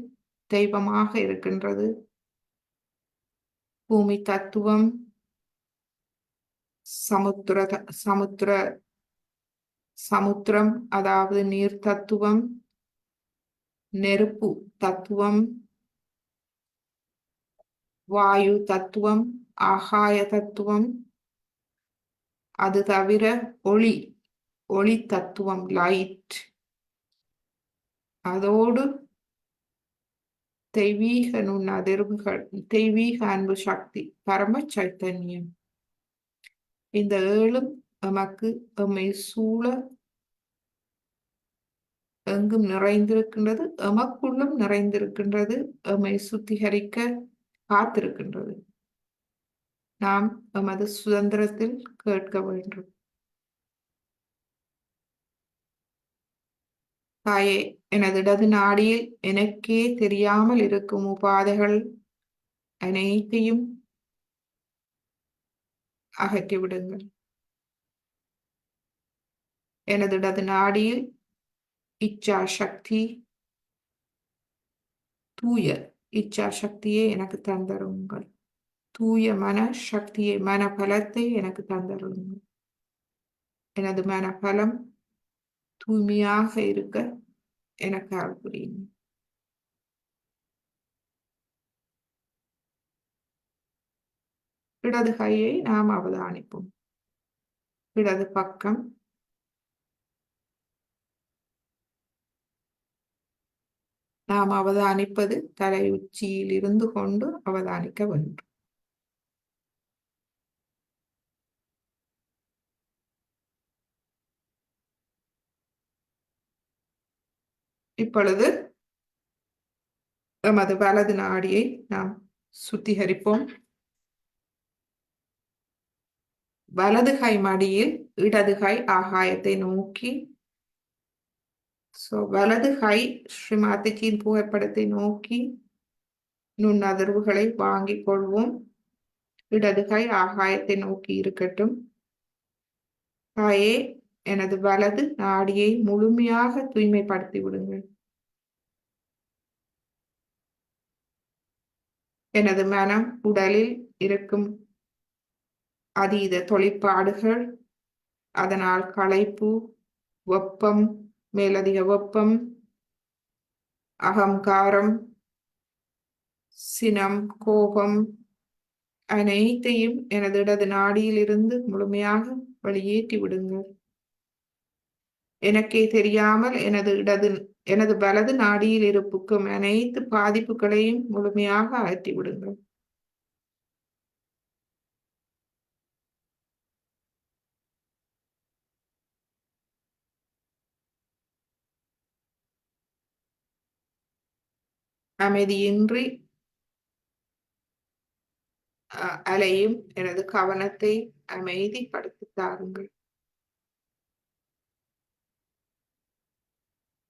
தெய்வமாக இருக்கின்றது. பூமி தத்துவம், சமுத்திரம், அதாவது நீர் தத்துவம், நெருப்பு தத்துவம், வாயு தத்துவம், ஆகாய தத்துவம், அது தவிர ஒளி தத்துவம், லைட், அதோடு தெய்வீக நுண்ணதிர்வுகள், தெய்வீக அன்பு சக்தி, பரம சைத்தன்யம். இந்த 7 எமக்கு எம்மை சூழ எங்கும் நிறைந்திருக்கின்றது, எமக்குள்ளும் நிறைந்திருக்கின்றது, எம்மை சுத்திகரிக்க காத்திருக்கின்றது. நாம் எமது சுதந்திரத்தில் கேட்க வேண்டும். தாயே, எனது இடது நாடியில் எனக்கே தெரியாமல் இருக்கும் உபாதைகள் அனைத்தையும் அகற்றி விடுங்கள். எனது இடது நாடியில் இச்சா சக்தி, தூய இச்சா சக்தியை எனக்கு தந்தருங்கள். தூய மன சக்தியை, மன பலத்தை எனக்கு தந்தருங்கள். எனது மன பலம் தூய்மையாக இருக்க எனக்கு அருள் புரியுங்கள். இடது கையை நாம் அவதானிப்போம். இடது பக்கம். நாம் அவதானிப்பது தலை உச்சியில் இருந்து கொண்டு அவதானிக்க வேண்டும். இப்பொழுது எமது வலது நாடியை நாம் சுத்திகரிப்போம். வலது கை மடியில் இடது கை ஆகாயத்தை நோக்கி. வலது கை ஸ்ரீமாத்திஜியின் புகைப்படத்தை நோக்கி நுண்ணதிர்வுகளை வாங்கிக் கொள்வோம். இடது கை ஆகாயத்தை நோக்கி இருக்கட்டும். தாயே, எனது வலது நாடியை முழுமையாக தூய்மைப்படுத்தி விடுங்கள். எனது மனம், உடலில் இருக்கும் அதீத தொழிற்பாடுகள், அதனால் களைப்பு, வெப்பம், மேலதிக வெப்பம், அகங்காரம், சினம், கோபம் அனைத்தையும் எனது இடது நாடியிலிருந்து முழுமையாக வெளியேற்றி விடுங்கள். எனக்கே தெரியாமல் எனது வலது நாடியில் இருக்கும் அனைத்து பாதிப்புகளையும் முழுமையாக அகற்றி விடுங்கள். அமைதியின்றி அலையும் எனது கவனத்தை அமைதிப்படுத்தி தாருங்கள்.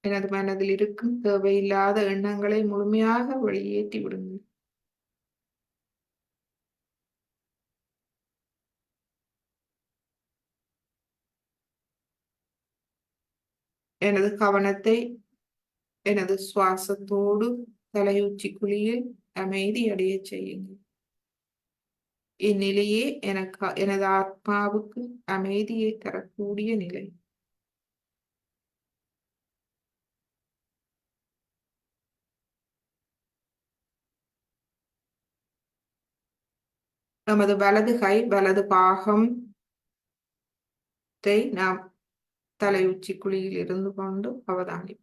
எனது மனதில் இருக்கும் தேவையில்லாத எண்ணங்களை முழுமையாக வெளியேற்றி விடுங்கள். எனது கவனத்தை எனது சுவாசத்தோடு தலையுச்சி குழியில் அமைதி அடைய செய்யுங்கள். இந்நிலையே எனது ஆத்மாவுக்கு அமைதியை தரக்கூடிய நிலை. நமது வலது கை வலது பாகத்தை நாம் தலையுச்சி குழியில் இருந்து கொண்டு அவதானிப்போம்.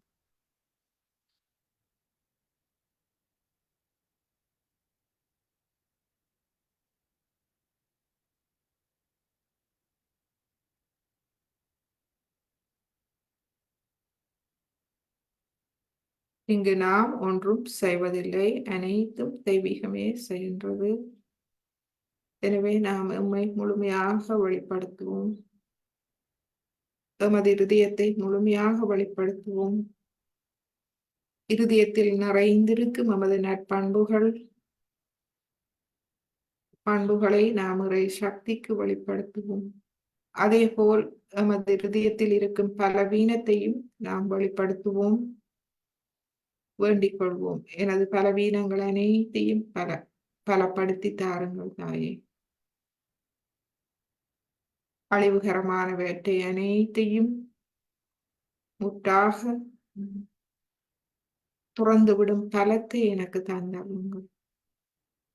இங்கு நாம் ஒன்றும் செய்வதில்லை, அனைத்தும் தெய்வீகமே செய்கின்றது. எனவே நாம் எம்மை முழுமையாக வெளிப்படுத்துவோம். எமது இருதயத்தை முழுமையாக வெளிப்படுத்துவோம். இருதயத்தில் நிறைந்திருக்கும் எமது பண்புகளை நாம் இறை சக்திக்கு வெளிப்படுத்துவோம். அதே போல் எமது இருதயத்தில் இருக்கும் பலவீனத்தையும் நாம் வெளிப்படுத்துவோம், வேண்டிக் கொள்வோம். எனது பலவீனங்கள் அனைத்தையும் பலப்படுத்தி தாருங்கள் தாயே. அழிவுகரமானவற்றை அனைத்தையும் முற்றாக துறந்துவிடும் பலத்தை எனக்கு தந்தருங்கள்.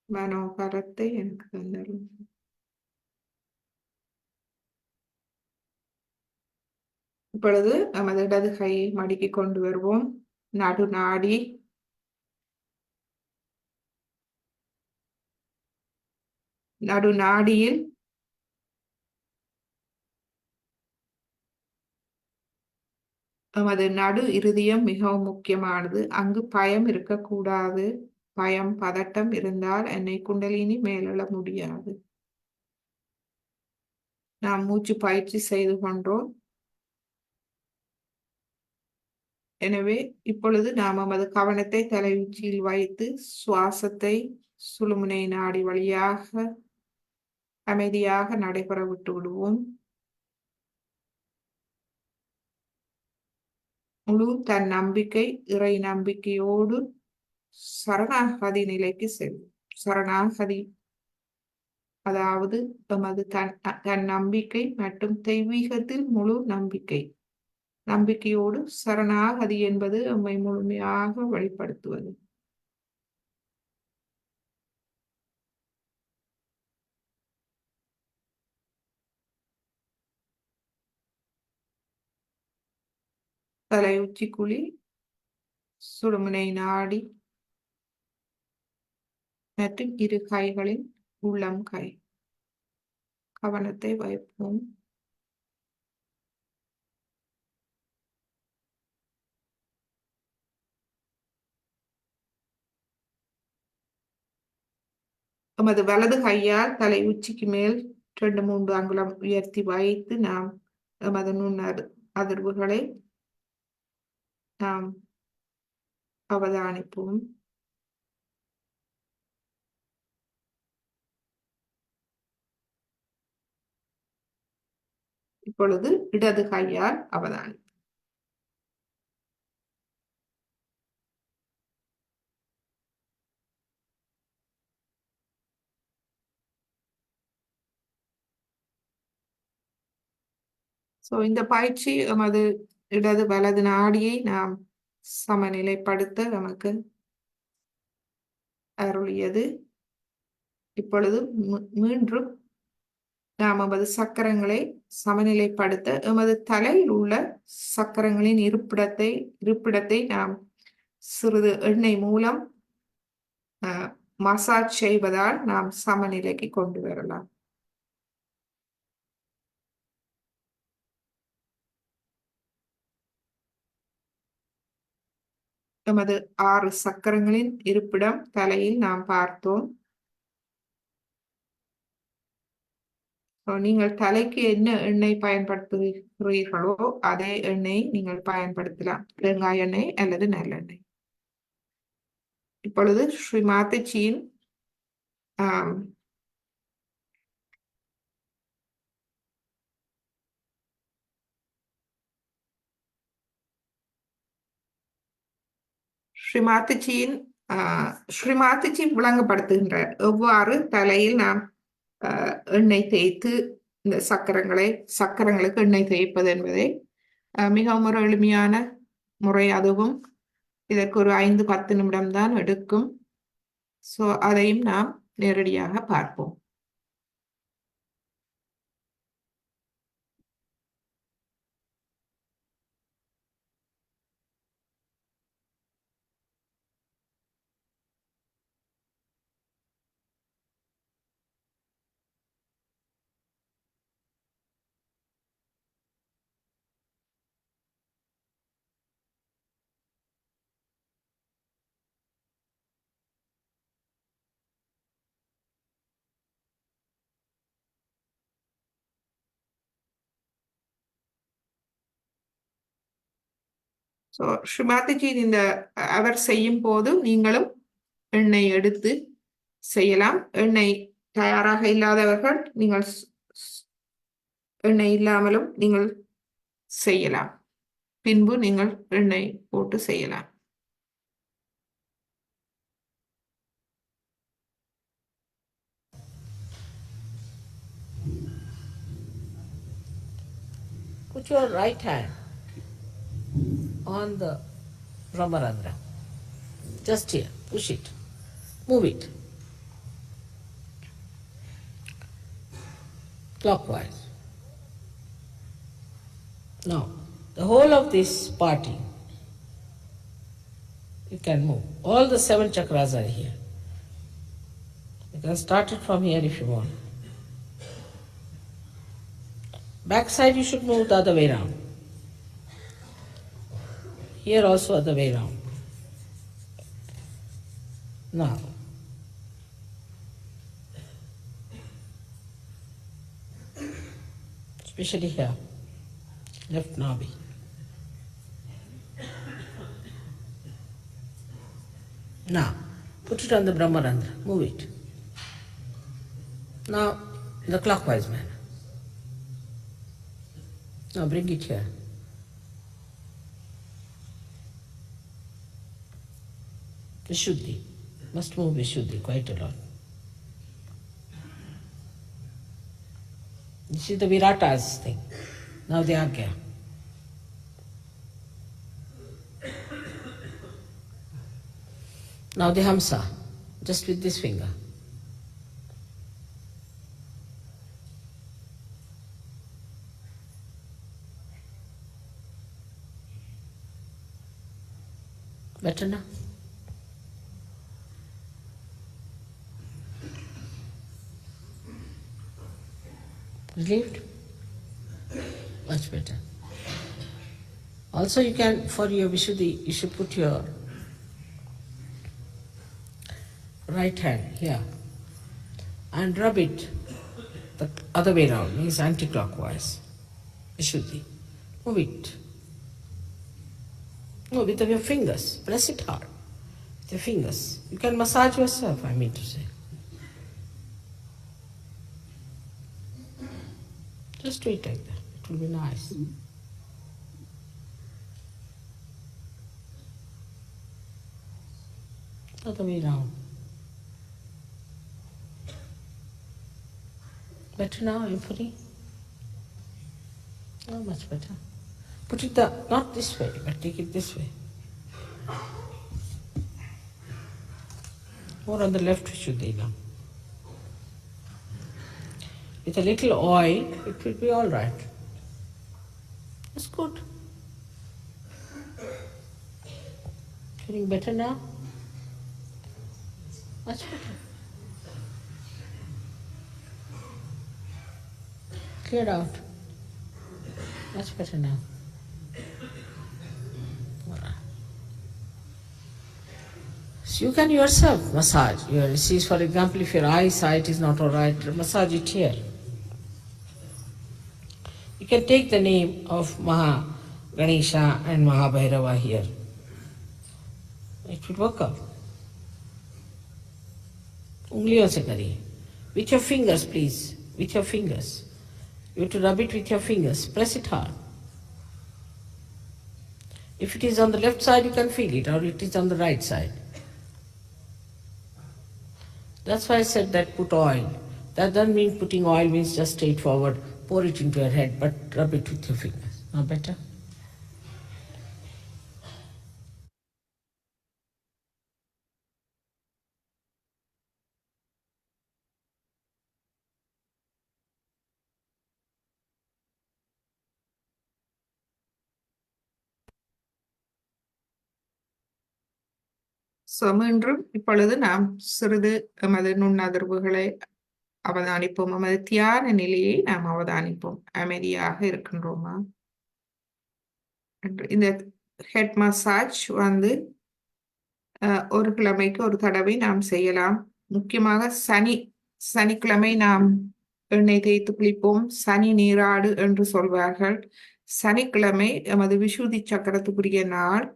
மனோபலத்தை எனக்கு தந்தருங்கள். இப்பொழுது நமது இடது கையை மடக்கி கொண்டு வருவோம். நடுநாடியில் நமது நடு இருதயம் மிகவும் முக்கியமானது. அங்கு பயம் இருக்கக்கூடாது. பயம், பதட்டம் இருந்தால் என்னை குண்டலினி மேலெழ முடியாது. நாம் மூச்சு பயிற்சி செய்து கொண்டோம். எனவே இப்பொழுது நாம் நமது கவனத்தை தலையுச்சியில் வைத்து சுவாசத்தை சுழுமுனை நாடி வழியாக அமைதியாக நடைபெற விட்டு விடுவோம். முழு தன் நம்பிக்கை, இறை நம்பிக்கையோடு சரணாகதி நிலைக்கு செல்லும். சரணாகதி அதாவது எமது தன் நம்பிக்கை மற்றும் தெய்வீகத்தில் முழு நம்பிக்கையோடு சரணாகதி என்பது எம்மை முழுமையாக வெளிப்படுத்துவது. தலை உச்சிக்குழி, சுடுமுனை நாடி மற்றும் இரு கைகளின் உள்ளம் கை. கவனத்தை வைப்போம். எமது வலது கையால் தலை உச்சிக்கு மேல் 2-3 அங்குலம் உயர்த்தி வைத்து நாம் எமது அதிர்வுகளை நாம் அவதானிப்போம். இப்பொழுது இடது கையால் அவதானிப்போம். இந்த பயிற்சி எமது இடது வலது நாடியை நாம் சமநிலைப்படுத்த நமக்கு அருளியது. இப்பொழுது மீண்டும் நாம் எமது சக்கரங்களை சமநிலைப்படுத்த எமது தலையில் உள்ள சக்கரங்களின் இருப்பிடத்தை நாம் சிறிது எண்ணெய் மூலம் மசாஜ் செய்வதால் நாம் சமநிலைக்கு கொண்டு வரலாம். எமது 6 சக்கரங்களின் இருப்பிடம் தலையில் நாம் பார்த்தோம். நீங்கள் தலைக்கு என்ன எண்ணெய் பயன்படுத்துகிறீர்களோ அதே எண்ணெய் நீங்கள் பயன்படுத்தலாம். தேங்காய் எண்ணெய் அல்லது நல்லெண்ணெய். இப்பொழுது ஸ்ரீ மாதாஜியின் ஸ்ரீ மாதாஜி விளங்கப்படுத்துகின்றார் எவ்வாறு தலையில் நாம் எண்ணெய் தேய்த்து இந்த சக்கரங்களுக்கு எண்ணெய் தேய்ப்பது என்பதை மிகவும் ஒரு எளிமையான முறை. அதுவும் இதற்கு ஒரு 5-10 நிமிடம் தான் எடுக்கும். அதையும் நாம் நேரடியாக பார்ப்போம். ஸ்ரீ மாதாஜியின் அவர் செய்யும் போது நீங்களும் எண்ணெய் எடுத்து செய்யலாம். எண்ணெய் தயாராக இல்லாதவர்கள் நீங்கள் எண்ணெய் இல்லாமலும் நீங்கள் செய்யலாம். பின்பு நீங்கள் எண்ணெய் போட்டு செய்யலாம். Put your right hand on the Brahmarandra. Just here. Push it. Move it. Clockwise. Now, the whole of this party, you can move. All the 7 chakras are here. You can start it from here if you want. Back side you should move the other way around. Here also other way around. Now, especially here, left nabi. Now, put it on the Brahmarandra, move it. Now, the clockwise manner. Now bring it here. Vishuddhi. Must move Vishuddhi quite a lot. This is the Viratas thing. Now the Agya. Now the Hamsa. Just with this finger. Better now? Relieved? Much better. Also, you can, for your Vishuddhi, you should put your right hand here and rub it the other way around, means anti-clockwise. Vishuddhi. Move it. No, with your fingers. Press it hard. With your fingers. You can massage yourself, I mean to say. Just do it like that. It will be nice. Other way around. Better now, Anthony? Oh, much better. Put it not this way, but take it this way. More on the left, Vishuddhi now. With a little oil, it will be all right. That's good. Feeling better now? Much better. Cleared out. Much better now. So you can yourself massage. See, for example, if your eyesight is not all right, massage it here. You can take the name of Maha Ganesha and Maha Bhairava here. It will work out. Ungliyon se kariye. With your fingers, please. With your fingers. You have to rub it with your fingers. Press it hard. If it is on the left side, you can feel it, or it is on the right side. That's why I said that put oil. That doesn't mean putting oil means just straightforward, pour it into your head, but rub it with your fingers. Now better? மீண்டும் இப்பொழுது நாம் சிறிது எமது நுண்ணதிர்வுகளை அவதானிப்போம். எமது தியான நிலையை நாம் அவதானிப்போம். அமைதியாக இருக்கின்றோமா? இந்த ஹெட் மசாஜ் வந்து ஒரு கிழமைக்கு ஒரு தடவை நாம் செய்யலாம். முக்கியமாக சனிக்கிழமை நாம் எண்ணெய் தேய்த்து குளிப்போம். சனி நீராடு என்று சொல்வார்கள். சனிக்கிழமை எமது விஷுதி சக்கரத்துக்குரிய நாள்.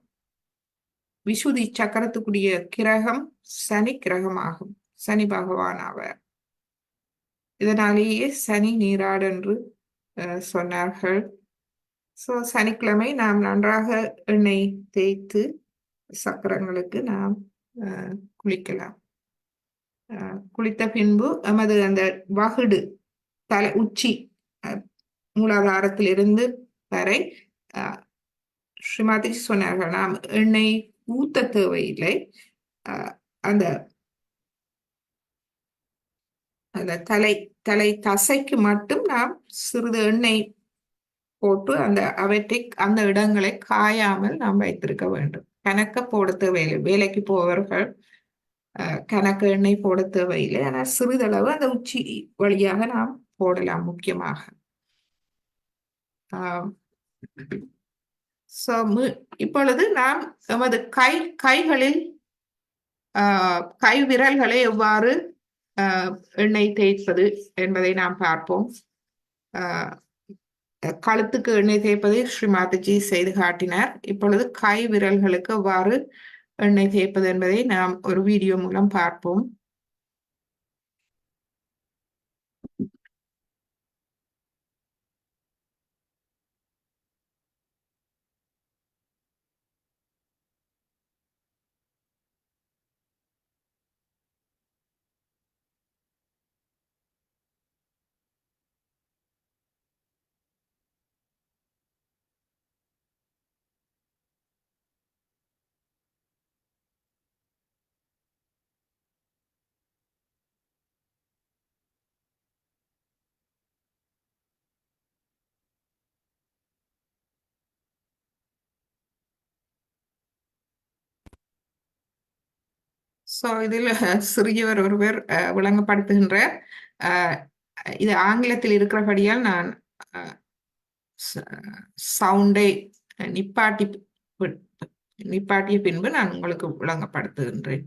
விஷுதி சக்கரத்துக்குரிய கிரகம் சனி கிரகமாகும். சனி பகவான் ஆவார். இதனாலேயே சனி நீராடு என்று சொன்னார்கள். சனிக்கிழமை நாம் நன்றாக எண்ணெய் தேய்த்து சக்கரங்களுக்கு நாம் குளிக்கலாம். குளித்த பின்பு எமது அந்த வகுடு தலை உச்சி மூலாதாரத்திலிருந்து வரை ஸ்ரீமதி சொன்னார்கள், நாம் எண்ணெய் ஊத்த தேவையில்லை. அந்த அந்த தலை தசைக்கு மட்டும் நாம் சிறிது எண்ணெய் போட்டு அவற்றை அந்த இடங்களை காயாமல் நாம் வைத்திருக்க வேண்டும். கணக்க போட தேவையில்லை. வேலைக்கு போவர்கள் கணக்கு எண்ணெய் போட தேவையில்லை. ஆனால் சிறிதளவு அந்த உச்சி வழியாக நாம் போடலாம். முக்கியமாக இப்பொழுது நாம் எமது கைகளில் கை விரல்களை எவ்வாறு எண்ணெய் தேய்ப்பது என்பதை நாம் பார்ப்போம். கழுத்துக்கு எண்ணெய் தேய்ப்பதை ஸ்ரீ மாதாஜி செய்து காட்டினார். இப்பொழுது கை விரல்களுக்கு எவ்வாறு எண்ணெய் தேய்ப்பது என்பதை நாம் ஒரு வீடியோ மூலம் பார்ப்போம். ஸோ இதில் சிறியவர் ஒருவர் விளங்கப்படுத்துகின்றார். அஹ், இது ஆங்கிலத்தில் இருக்கிறபடியால் நான் சவுண்டை நிப்பாட்டி நிப்பாட்டிய பின்பு நான் உங்களுக்கு விளங்கப்படுத்துகின்றேன்.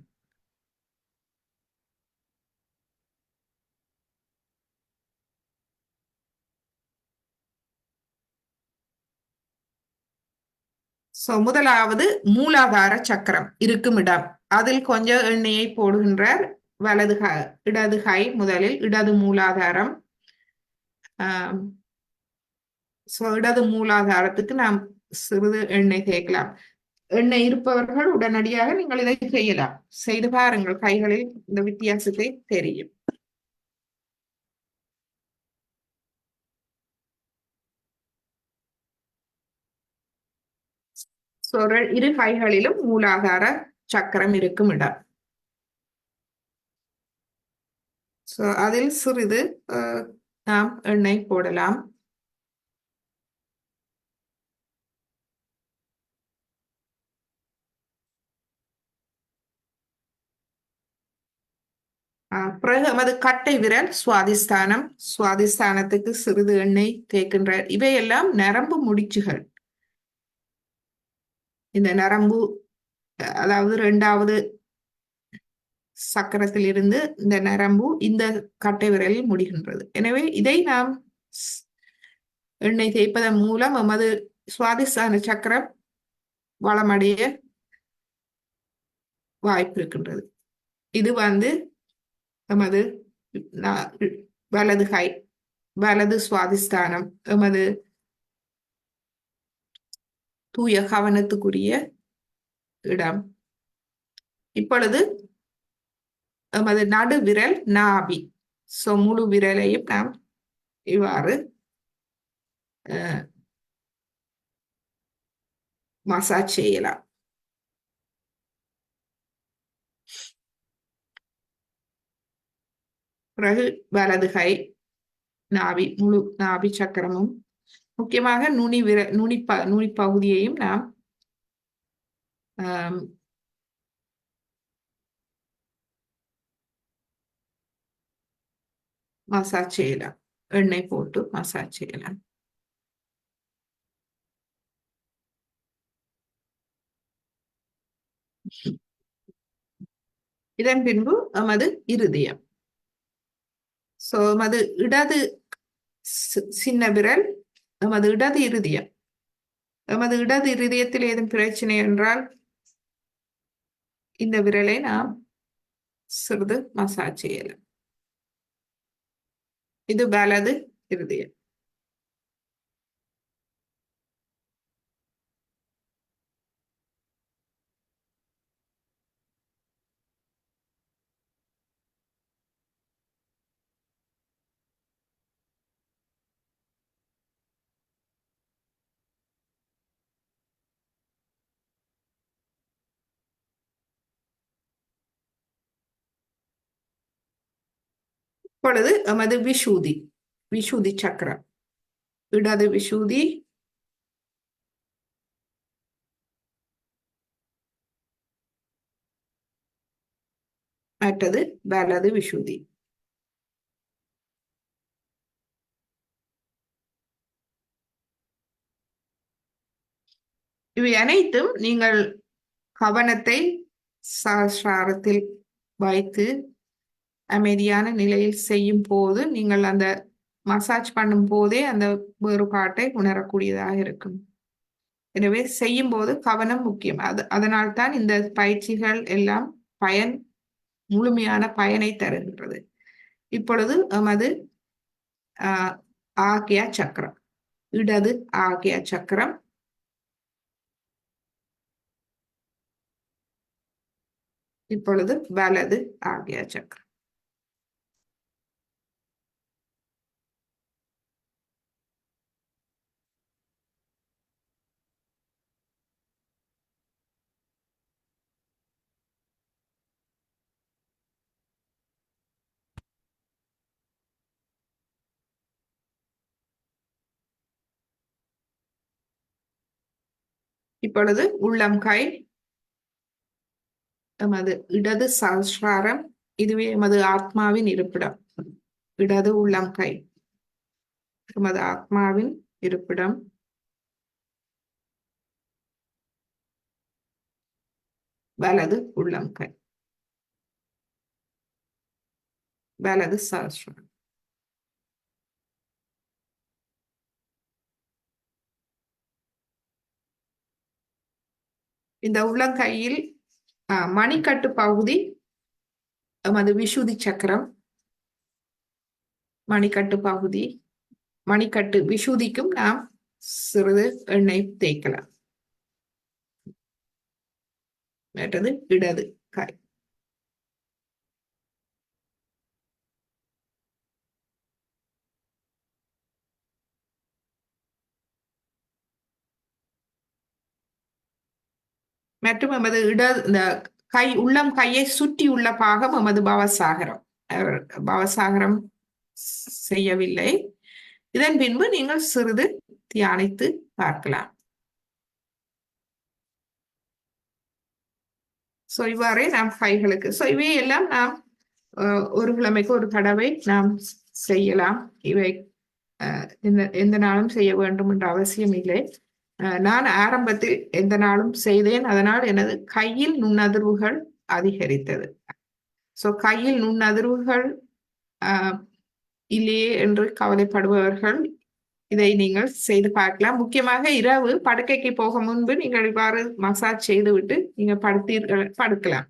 முதலாவது மூலாதார சக்கரம் இருக்கும் இடம். அதில் கொஞ்சம் எண்ணெயை போடுகின்றார். இடது கை முதலில் இடது மூலாதாரம். இடது மூலாதாரத்துக்கு நாம் சிறிது எண்ணெய் தேய்க்கலாம். எண்ணெய் இருப்பவர்கள் உடனடியாக நீங்கள் இதை செய்யலாம். செய்து பாருங்கள், கைகளில் இந்த வித்தியாசத்தை தெரியும். இரு கைகளிலும் மூலாதார சக்கரம் இருக்கும் இடம். அதில் சிறிது நாம் எண்ணெய் போடலாம். பிறகு நமது கட்டை விரல் சுவாதிஸ்தானம். சுவாதிஸ்தானத்துக்கு சிறிது எண்ணெய் தேய்க்கின்றார். இவையெல்லாம் நரம்பு முடிச்சுகள். இந்த நரம்பு, அதாவது 2வது சக்கரத்தில் இருந்து இந்த நரம்பு இந்த கட்டை விரலில் முடிகின்றது. எனவே இதை நாம் எண்ணெய் தேய்ப்பதன் மூலம் நமது சுவாதிஸ்தான சக்கரம் வளமடைய வாய்ப்பு இருக்கின்றது. இது நமது வலது கை, வலது சுவாதிஸ்தானம், எமது தூய கவனத்துக்குரிய இடம். இப்பொழுது எமது நடு விரல் நாபி. முழு விரலையும் நாம் இவ்வாறு மசாஜ் செய்யலாம். பிறகு வலது கை நாபி, முழு நாபி சக்கரமும், முக்கியமாக நுனி பகுதியையும் நாம் மசாஜ் செய்யலாம். எண்ணெய் போட்டு மசாஜ் செய்யலாம். இதன் பின்பு நமது இருதயம். நமது இடது சின்ன விரல் நமது இடது இருதயம். நமது இடது இருதயத்தில் ஏதும் பிரச்சனை என்றால் இந்த விரலை நாம் சிறிது மசாஜ் செய்யலாம். இது வலது இருதயம். இப்பொழுது நமது விஷுதி சக்கரம். இடது விஷுதி, மற்றது வலது விஷுதி. இவை அனைத்தும் நீங்கள் கவனத்தை சஹஸ்ராரத்தில் வைத்து அமைதியான நிலையில் செய்யும் போது, நீங்கள் அந்த மசாஜ் பண்ணும் போதே அந்த வேறுபாட்டை உணரக்கூடியதாக இருக்கும். எனவே செய்யும் போது கவனம் முக்கியம். அதனால்தான் இந்த பயிற்சிகள் எல்லாம் முழுமையான பயனை தருகின்றது. இப்பொழுது நமது ஆக்யா சக்கரம், இடது ஆக்யா சக்கரம். இப்பொழுது வலது ஆக்யா சக்கரம். இப்பொழுது உள்ளம் கை, எமது இடது சஹஸ்ராரம், இதுவே எமது ஆத்மாவின் இருப்பிடம். இடது உள்ளங்கை எமது ஆத்மாவின் இருப்பிடம். வலது உள்ளங்கை வலது சஹஸ்ராரம். இந்த உள்ளங்கையில் மணிக்கட்டு பகுதி எமது விசுதி சக்கரம். மணிக்கட்டு பகுதி, மணிக்கட்டு விசுதிக்கும் நாம் சிறிது எண்ணெய் தேய்க்கலாம். மற்றது இடது கை. மற்றும் எமது இந்த கை உள்ளம் கையை சுற்றி உள்ள பாகம் எமது பவசாகரம். பவசாகரம் செய்யவில்லை. இதன் பின்பு நீங்கள் சிறிது தியானித்து பார்க்கலாம். இவ்வாறே நாம் கைகளுக்கு இவையெல்லாம் நாம் ஒரு கிழமைக்கு ஒரு தடவை நாம் செய்யலாம். இவை எந்த நாளும் செய்ய வேண்டும் என்ற அவசியம் இல்லை. நான் ஆரம்பத்தில் எந்த நாளும் செய்தேன். அதனால் எனது கையில் நுண்ணதிர்வுகள் அதிகரித்தது. கையில் நுண்ணதிர்வுகள் இல்லையே என்று கவலைப்படுபவர்கள் இதை நீங்கள் செய்து பார்க்கலாம். முக்கியமாக இரவு படுக்கைக்கு போக முன்பு நீங்கள் இவ்வாறு மசாஜ் செய்துவிட்டு நீங்க படுக்கலாம்.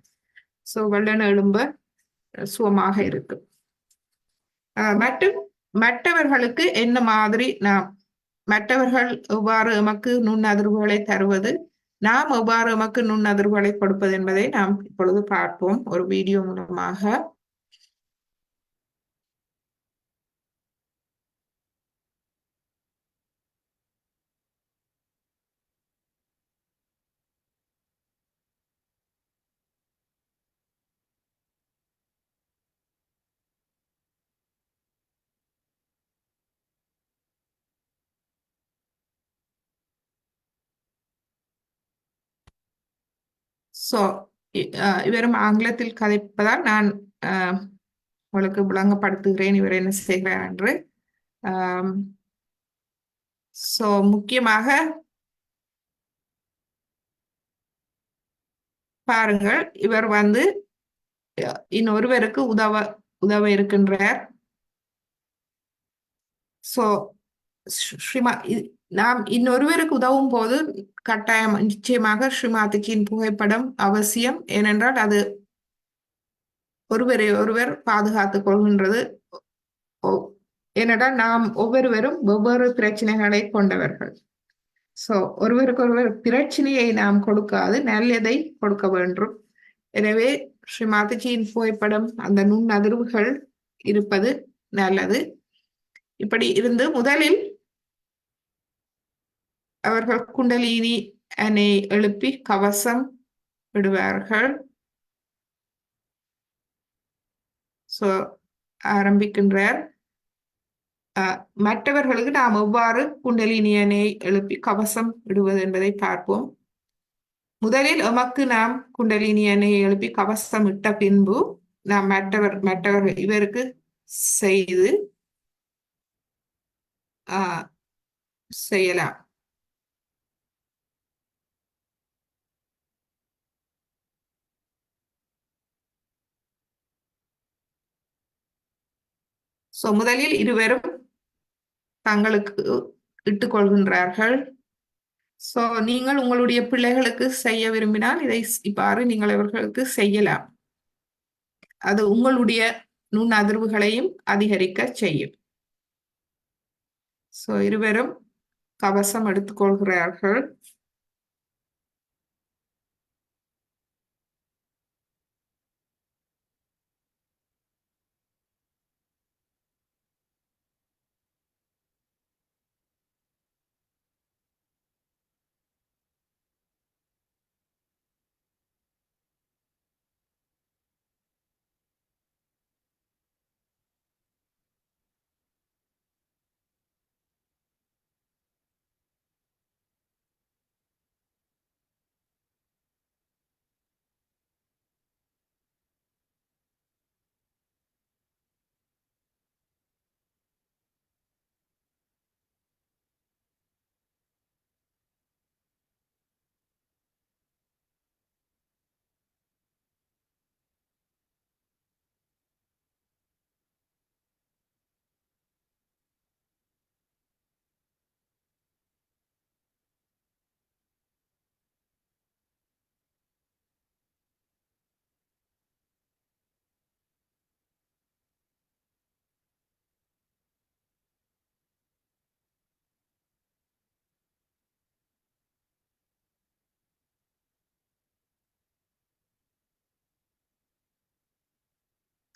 வெள்ளன எழும்ப சுகமாக இருக்கும். மற்றும் மற்றவர்களுக்கு என்ன மாதிரி மற்றவர்கள் எவ்வாறு எமக்கு நுண்ணதிர்வுகளை தருவது, நாம் எவ்வாறு எமக்கு நுண்ணதிர்வுகளை கொடுப்பது என்பதை நாம் இப்பொழுது பார்ப்போம் ஒரு வீடியோ மூலமாக. இவரும் ஆங்கிலத்தில் கதைப்பதால் நான் உங்களுக்கு விளங்கப்படுத்துகிறேன் இவர் என்ன செய்கிறார் என்று. முக்கியமாக பாருங்கள், இவர் இன்னொருவருக்கு உதவ இருக்கின்றார். நாம் இன்னொருவருக்கு உதவும் போது கட்டாயம் நிச்சயமாக ஸ்ரீமாதிஜியின் புகைப்படம் அவசியம். ஏனென்றால் அது ஒருவரை ஒருவர் பாதுகாத்துக் கொள்கின்றது. ஏனென்றால் நாம் ஒவ்வொருவரும் ஒவ்வொரு பிரச்சனைகளை கொண்டவர்கள். ஒருவருக்கு ஒருவர் பிரச்சனையை நாம் கொடுக்காது நல்லதை கொடுக்க வேண்டும். எனவே ஸ்ரீமாதிஜியின் புகைப்படம், அந்த நுண் அதிர்வுகள் இருப்பது நல்லது. இப்படி இருந்து முதலில் அவர்கள் குண்டலினி அணை எழுப்பி கவசம் விடுவார்கள். ஆரம்பிக்கின்றார். மற்றவர்களுக்கு நாம் எவ்வாறு குண்டலினி அணை எழுப்பி கவசம் விடுவது என்பதை பார்ப்போம். முதலில் எமக்கு நாம் குண்டலினி அணையை எழுப்பி கவசம் இட்ட பின்பு நாம் மற்றவர்கள் இவருக்கு செய்து செய்யலாம். முதலில் இருவரும் தங்களுக்கு இட்டுக் கொள்கின்றார்கள். நீங்கள் உங்களுடைய பிள்ளைகளுக்கு செய்ய விரும்பினால் இதை இவ்வாறு நீங்கள் அவர்களுக்கு செய்யலாம். அது உங்களுடைய நுண் அதிர்வுகளையும் அதிகரிக்க செய்யும். இருவரும் கவசம் எடுத்துக்கொள்கிறார்கள்.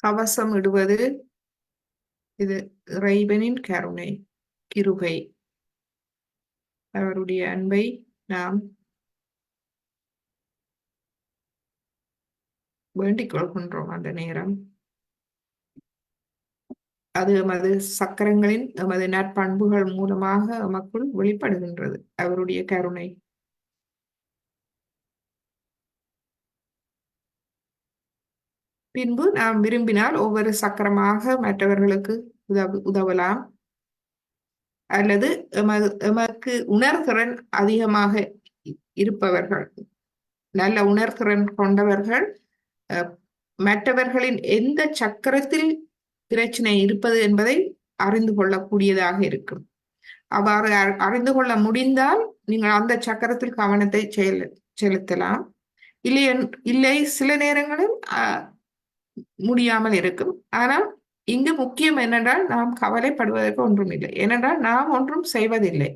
கவசம் இடுவது இது இறைவனின் கருணை, கிருபை. அவருடைய அன்பை நாம் வேண்டிக் கொள்கின்றோம் அந்த நேரம். அது எமது சக்கரங்களின் எமது நற்பண்புகள் மூலமாக எமக்குள் வெளிப்படுகின்றது அவருடைய கருணை. பின்பு நாம் விரும்பினால் ஒவ்வொரு சக்கரமாக மற்றவர்களுக்கு உதவலாம். அல்லது எமக்கு உணர்திறன் அதிகமாக இருப்பவர்கள், நல்ல உணர்திறன் கொண்டவர்கள் மற்றவர்களின் எந்த சக்கரத்தில் பிரச்சனை இருப்பது என்பதை அறிந்து கொள்ளக்கூடியதாக இருக்கும். அவ்வாறு அறிந்து கொள்ள முடிந்தால் நீங்கள் அந்த சக்கரத்தில் கவனத்தை செலுத்தலாம். இல்லை சில நேரங்களில் முடியாமல் இருக்கும். ஆனால் இங்கு முக்கியம் என்னென்றால் நாம் கவலைப்படுவதற்கு ஒன்றும் இல்லை. ஏனென்றால் நாம் ஒன்றும் செய்வதில்லை,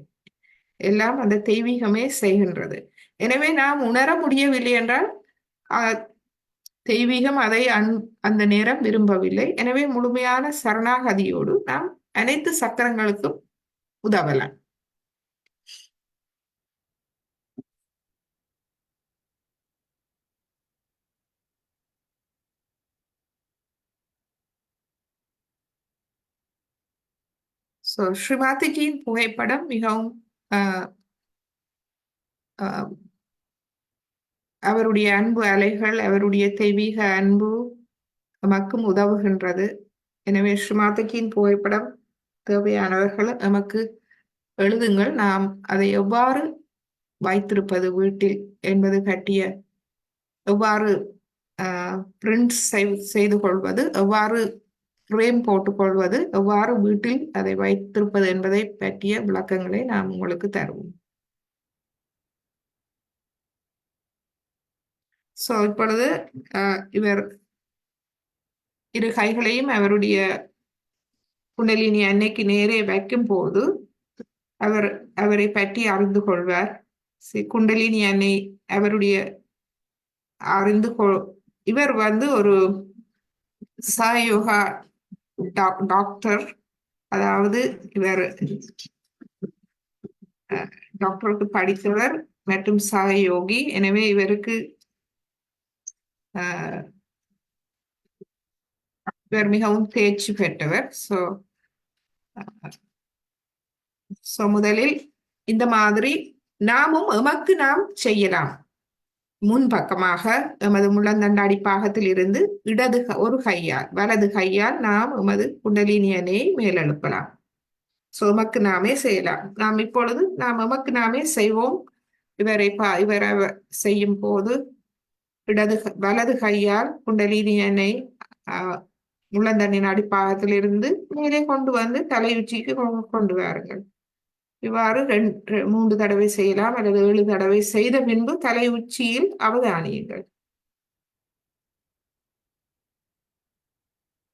எல்லாம் அந்த தெய்வீகமே செய்கின்றது. எனவே நாம் உணர முடியவில்லை என்றால் தெய்வீகம் அதை அந்த நேரம் விரும்பவில்லை. எனவே முழுமையான சரணாகதியோடு நாம் அனைத்து சக்கரங்களுக்கும் உதவலாம். ஸ்ரீமாதிஜியின் புகைப்படம் மிகவும் அவருடைய அன்பு அலைகள், அவருடைய தெய்வீக அன்பு நமக்கும் உதவுகின்றது. எனவே ஸ்ரீமாதிஜியின் புகைப்படம் தேவையானவர்கள் நமக்கு எழுதுங்கள். நாம் அதை எவ்வாறு வைத்திருப்பது வீட்டில் என்பது பற்றிய, எவ்வாறு பிரிண்ட் செய்து கொள்வது, எவ்வாறு ஃப்ரேம் போட்டுக்கொள்வது, எவ்வாறு வீட்டில் அதை வைத்திருப்பது என்பதை பற்றிய விளக்கங்களை நாம் உங்களுக்கு தருவோம். இப்பொழுது இவர் இரு கைகளையும் அவருடைய குண்டலினி அன்னைக்கு நேரே வைக்கும் போது அவரை பற்றி அறிந்து கொள்வார். குண்டலினி அன்னை அவருடைய இவர் ஒரு சயோகா டாக்டர், அதாவது இவர் டாக்டருக்கு படித்தவர் மற்றும் சகயோகி. எனவே இவருக்கு இவர் மிகவும் தேர்ச்சி பெற்றவர். முதலில் இந்த மாதிரி நாமும் எமக்கு நாம் செய்யலாம். முன்பக்கமாக எமது முள்ளந்தண்டாடி பாகத்தில் இருந்து இடது ஒரு கையால், வலது கையால் நாம் எமது குண்டலினி அணையை மேலெழுப்பலாம். எமக்கு நாமே செய்யலாம். நாம் இப்பொழுது எமக்கு நாமே செய்வோம். இவரை செய்யும் போது வலது கையால் குண்டலினி அணை முள்ளந்தண்டின் அடிப்பாகத்தில் இருந்து மேலே கொண்டு வந்து தலையுச்சிக்கு கொண்டு வாருங்கள். இவ்வாறு 3 தடவை செய்யலாம், அல்லது 7 தடவை செய்த பின்பு தலை உச்சியில் அவதானியுங்கள்.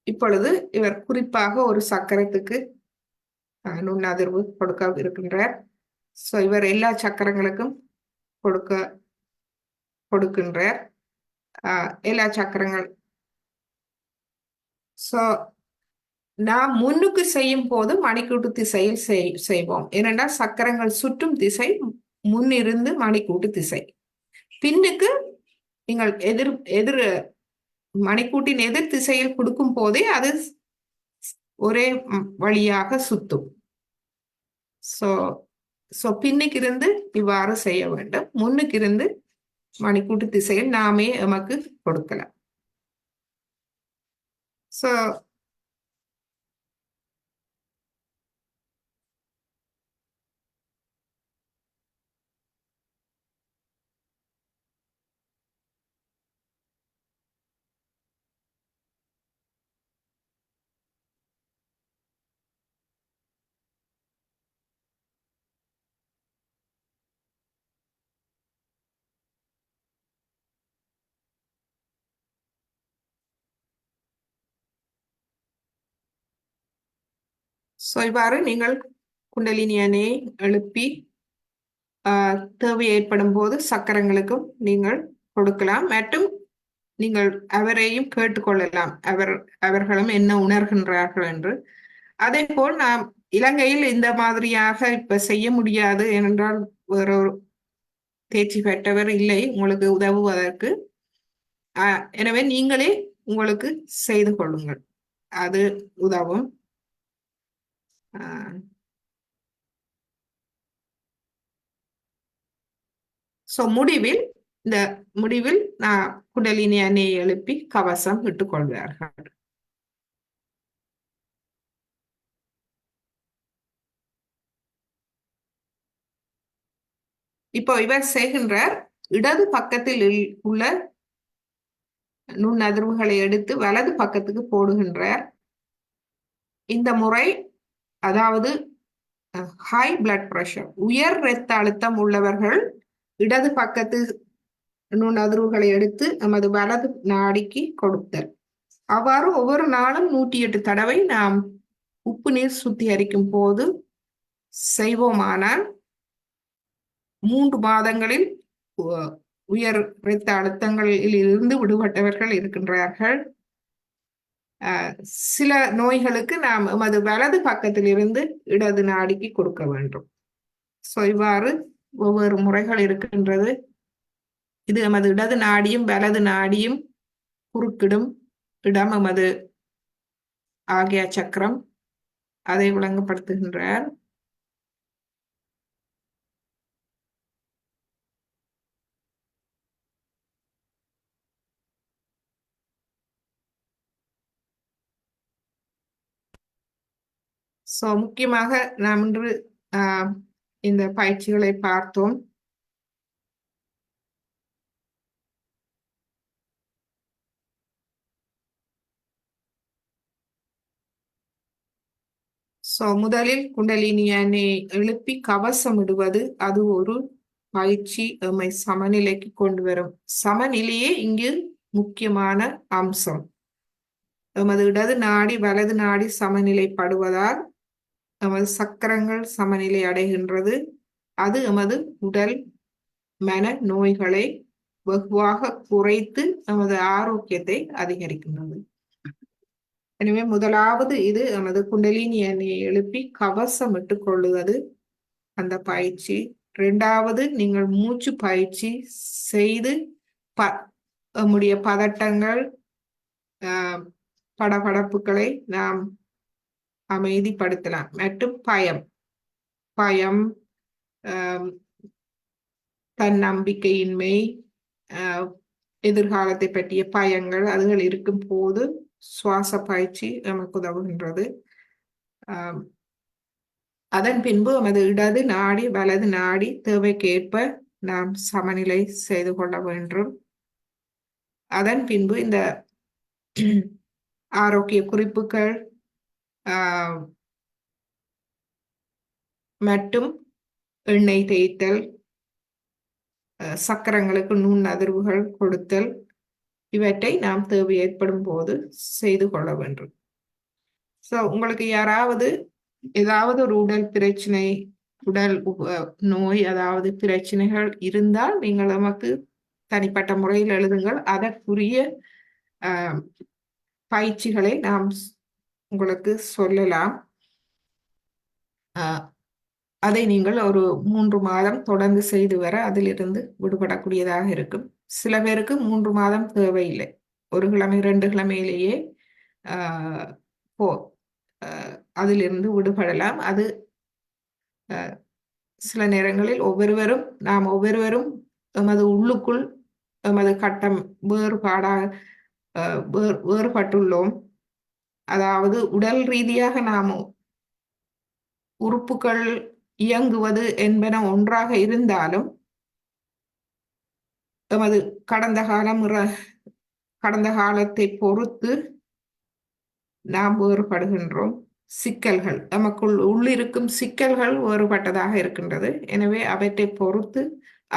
இப்பொழுது இவர் குறிப்பாக ஒரு சக்கரத்துக்கு நுண்ணதிர்வு கொடுக்க இருக்கின்றார். இவர் எல்லா சக்கரங்களுக்கும் கொடுக்கின்றார். எல்லா சக்கரங்கள் நாம் முன்னுக்கு செய்யும் போது மணிக்கூட்டு திசையில் செய்வோம். ஏனென்றால் சக்கரங்கள் சுற்றும் திசை முன்னிருந்து மணிக்கூட்டு திசை. பின்னுக்கு நீங்கள் எதிர் மணிக்கூட்டின் எதிர் திசையில் கொடுக்கும் போதே அது ஒரே வழியாக சுத்தும். பின்னுக்கு இருந்து இவ்வாறு செய்ய வேண்டும். முன்னுக்கு இருந்து மணிக்கூட்டு திசையில் நாமே எமக்கு கொடுக்கலாம். இவ்வாறு நீங்கள் குண்டலினி அணையை எழுப்பி தேவை ஏற்படும் போது சக்கரங்களுக்கும் நீங்கள் கொடுக்கலாம். மற்றும் நீங்கள் அவரையும் கேட்டுக்கொள்ளலாம். அவர்களும் என்ன உணர்கின்றார்கள் என்று. அதே போல் நாம் இலங்கையில் இந்த மாதிரியாக இப்ப செய்ய முடியாது ஏனென்றால் வேறொரு தேர்ச்சி பெற்றவர் இல்லை உங்களுக்கு உதவுவதற்கு. எனவே நீங்களே உங்களுக்கு செய்து கொள்ளுங்கள், அது உதவும். ஸோ முடிவில் நான் குண்டலினி அணையை எழுப்பி கவசம் இட்டுக் கொள்வார்கள். இப்போ இவர் செய்கின்றார், இடது பக்கத்தில் உள்ள நுண்ணதிர்வுகளை எடுத்து வலது பக்கத்துக்கு போடுகின்றார். இந்த முறை அதாவது ஹை பிளட் பிரஷர், உயர் இரத்த அழுத்தம் உள்ளவர்கள் இடது பக்கத்து நுண்ணதிர்வுகளை எடுத்து நமது வலது நாடிக்கு கொடுத்தல். அவ்வாறு ஒவ்வொரு நாளும் 108 தடவை நாம் உப்பு நீர் சுத்திகரிக்கும் போது செய்வோமானால் 3 மாதங்களில் உயர் இரத்த அழுத்தங்களில் இருந்து விடுபட்டவர்கள் இருக்கின்றார்கள். சில நோய்களுக்கு நாம் எமது வலது பக்கத்தில் இருந்து இடது நாடிக்கு கொடுக்க வேண்டும். ஸோ இவ்வாறு ஒவ்வொரு முறைகள் இருக்கின்றது. இது எமது இடது நாடியும் வலது நாடியும் குறுக்கிடும் இடம் எமது ஆகிய சக்கரம், அதை விளங்கப்படுத்துகின்றார். ஸோ முக்கியமாக நாம் இன்று இந்த பயிற்சிகளை பார்த்தோம். ஸோ முதலில் குண்டலினியனை எழுப்பி கவசம் இடுவது, அது ஒரு பயிற்சி எம்மை சமநிலைக்கு கொண்டு வரும். சமநிலையே இங்கு முக்கியமான அம்சம். எமது இடது நாடி வலது நாடி சமநிலைப்படுவதால் எமது சக்கரங்கள் சமநிலை அடைகின்றது. அது எமது உடல் மன நோய்களை வெகுவாக குறைத்து நமது ஆரோக்கியத்தை அதிகரிக்கின்றது. எனவே முதலாவது இது நமது குண்டலினி எண்ணெயை எழுப்பி கவசம் இட்டுக் கொள்ளுவது, அந்த பயிற்சி. இரண்டாவது, நீங்கள் மூச்சு பயிற்சி செய்து நம்முடைய பதட்டங்கள் படபடப்புகளை நாம் அமைதிப்படுத்தலாம். மற்றும் பயம், தன்னம்பிக்கையின்மை, எதிர்காலத்தை பற்றிய பயங்கள் அதுகள் இருக்கும் போது சுவாச பயிற்சி நமக்கு உதவுகின்றது. அதன் பின்பு நமது இடது நாடி வலது நாடி தேவைக்கேற்ப நாம் சமநிலை செய்து கொள்ள வேண்டும். அதன் பின்பு இந்த ஆரோக்கிய குறிப்புகள் மற்றும் எண்ணெய் தேய்த்தல், சக்கரங்களுக்கு நுண் அதிர்வுகள் கொடுத்தல், இவற்றை நாம் தேவை ஏற்படும் போது செய்து கொள்ள வேண்டும். ஸோ உங்களுக்கு ஏதாவது ஒரு உடல் பிரச்சனை, உடல் நோய், அதாவது பிரச்சனைகள் இருந்தால் நீங்கள் நமக்கு தனிப்பட்ட முறையில் எழுதுங்கள். அதற்குரிய பயிற்சிகளை நாம் உங்களுக்கு சொல்லலாம். அதை நீங்கள் ஒரு 3 மாதம் தொடர்ந்து செய்து வர அதிலிருந்து விடுபடக்கூடியதாக இருக்கும். சில பேருக்கு 3 மாதம் தேவையில்லை, 1 கிழமை 2 கிழமையிலேயே அதிலிருந்து விடுபடலாம். அது சில நேரங்களில் நாம் ஒவ்வொருவரும் எமது உள்ளுக்குள் எமது கட்டம் வேறுபட்டுள்ளோம். அதாவது உடல் ரீதியாக நாம் உறுப்புகள் இயங்குவது என்பன ஒன்றாக இருந்தாலும் எமது கடந்த காலத்தை பொறுத்து நாம் வேறுபடுகின்றோம். சிக்கல்கள், நமக்குள் உள்ளிருக்கும் சிக்கல்கள் வேறுபட்டதாக இருக்கின்றது. எனவே அவற்றை பொறுத்து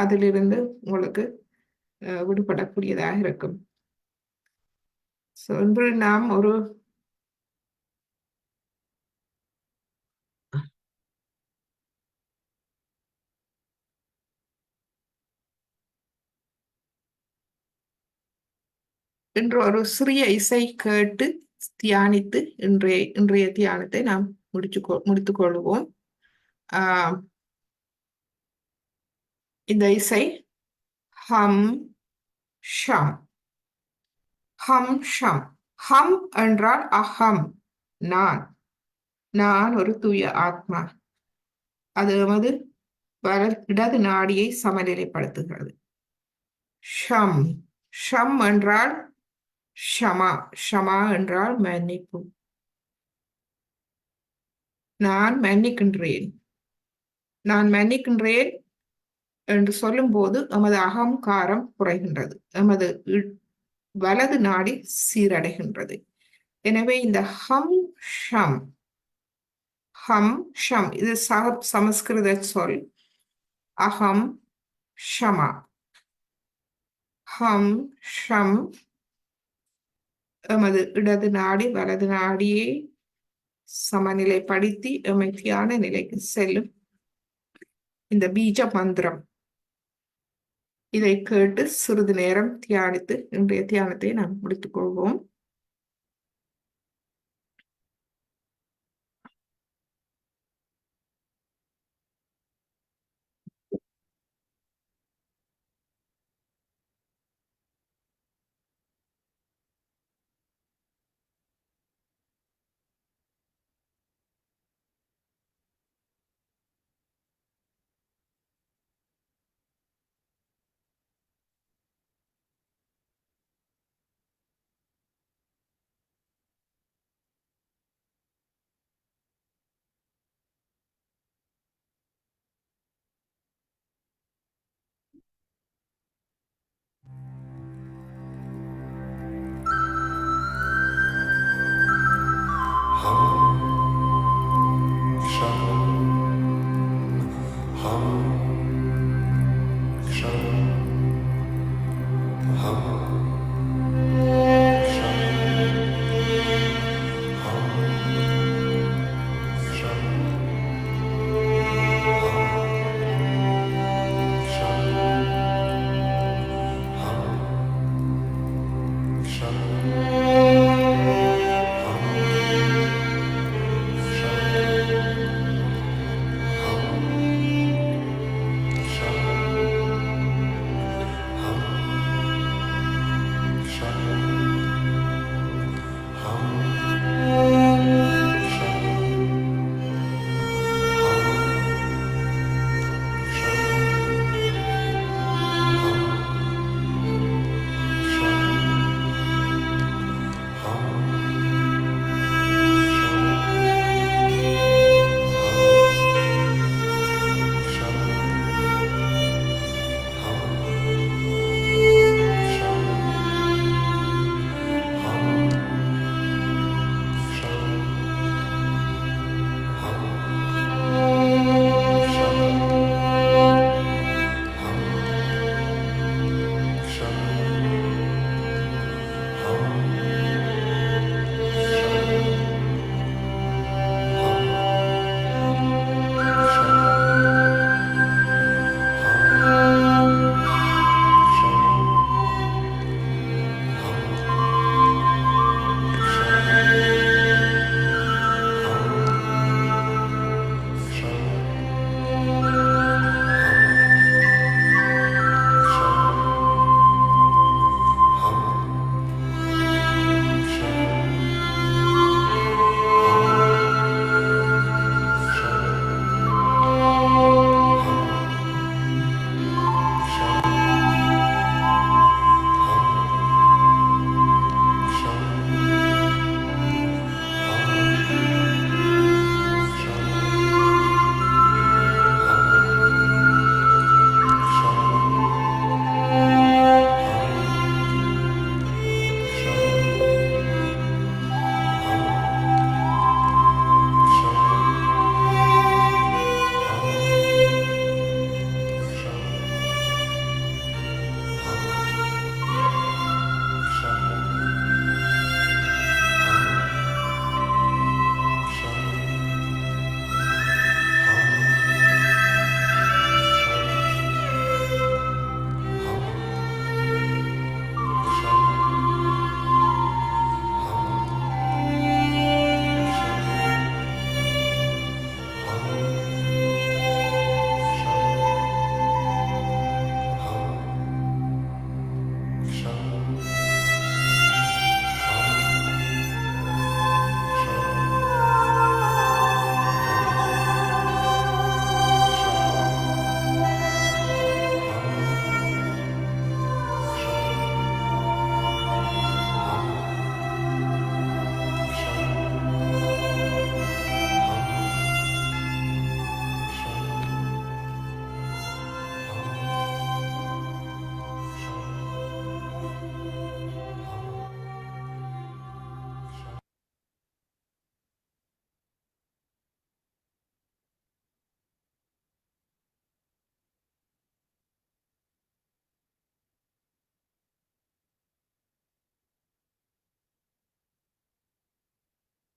அதிலிருந்து உங்களுக்கு விடுபடக்கூடியதாக இருக்கும். இன்று நாம் ஒரு இன்று ஒரு சிறிய இசை கேட்டு தியானித்து இன்றைய தியானத்தை நாம் முடித்துக் கொள்வோம். ஆஹ் இந்த இசை ஹம் ஷம். ஹம் ஷம். ஹம் என்றால் அகம், நான். நான் ஒரு தூய ஆத்மா. அது எமது இடது நாடியை சமநிலைப்படுத்துகிறது. ஷம். ஷம் என்றால் ஷமா. ஷமா என்றால் மன்னிப்பு. நான் மன்னிக்கின்றேன். நான் மன்னிக்கின்றேன் என்று சொல்லும்போது எமது அகங்காரம் குறைகின்றது. எமது வலது நாடி சீரடைகின்றது. எனவே இந்த ஹம் ஷம், ஹம் ஷம் இது சமஸ்கிருத சொல். அகம் ஷமா. ஹம் ஷம் எமது இடது நாடி வலது நாடியை சமநிலைப்படுத்தி எம்மை தியான நிலைக்கு செல்லும் இந்த பீஜ மந்திரம். இதை கேட்டு சிறிது நேரம் தியானித்து இன்றைய தியானத்தை நாம் முடித்துக் கொள்வோம்.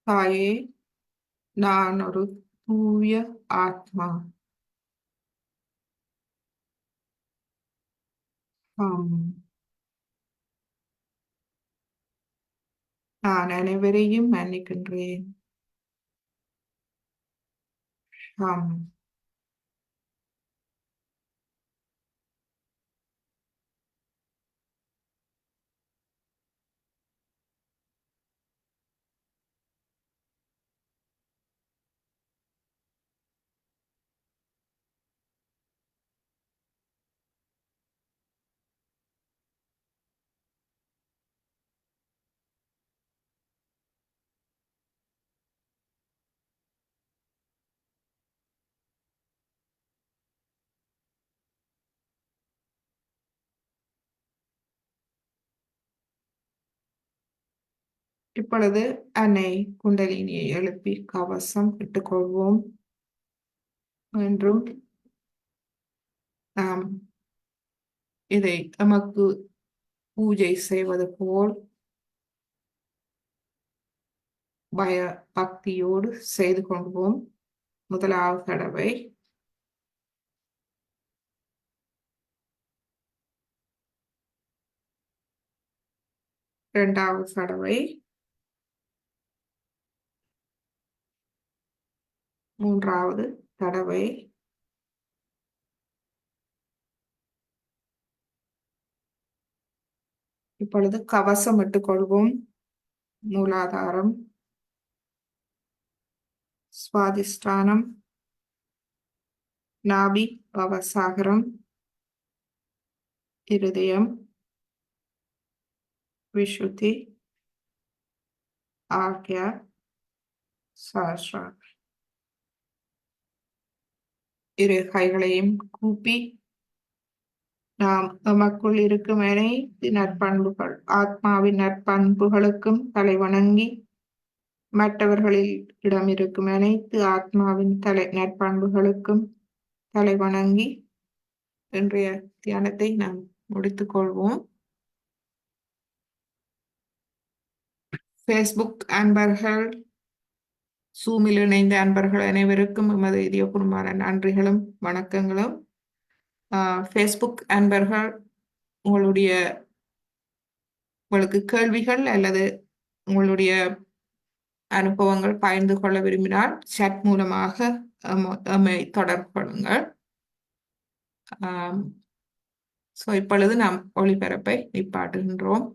தாயே, நான் ஒரு தூய ஆத்மா. ஆம். நான் அனைவரையும் மன்னிக்கின்றேன். ஆம். இப்பொழுது அன்னை குண்டலினியை எழுப்பி கவசம் இட்டுக்கொள்வோம். என்றும் நாம் இதை எமக்கு பூஜை செய்வது போல் பய பக்தியோடு செய்து கொள்வோம். முதலாவது தடவை, இரண்டாவது தடவை, மூன்றாவது தடவை, இப்பொழுது கவசம் இட்டுக்கொள்வோம். மூலாதாரம், சுவாதிஷ்டானம், நாபி பவசாகரம், இருதயம், விஷுத்தி, ஆக்யா, சஹஸ்ரா. இரு கைகளையும் கூப்பி நாம் எமக்குள் இருக்கும் அனைத்து நற்பண்புகள், ஆத்மாவின் நற்பண்புகளுக்கும் தலைவணங்கி, மற்றவர்களில் இடம் இருக்கும் அனைத்து ஆத்மாவின் நற்பண்புகளுக்கும் தலைவணங்கி இன்றைய தியானத்தை நாம் முடித்துக் கொள்வோம். ஃபேஸ்புக் அன்பர்கள், சூமில் இணைந்த அன்பர்கள் அனைவருக்கும் எமது இதயபூர்வமான நன்றிகளும் வணக்கங்களும். ஃபேஸ்புக் அன்பர்கள், உங்களுக்கு கேள்விகள் அல்லது உங்களுடைய அனுபவங்கள் பகிர்ந்து கொள்ள விரும்பினால் chat மூலமாக எம்மை தொடர்பு கொள்ளுங்கள். இப்பொழுது நாம் ஒளிபரப்பை நிப்பாட்டுகின்றோம்.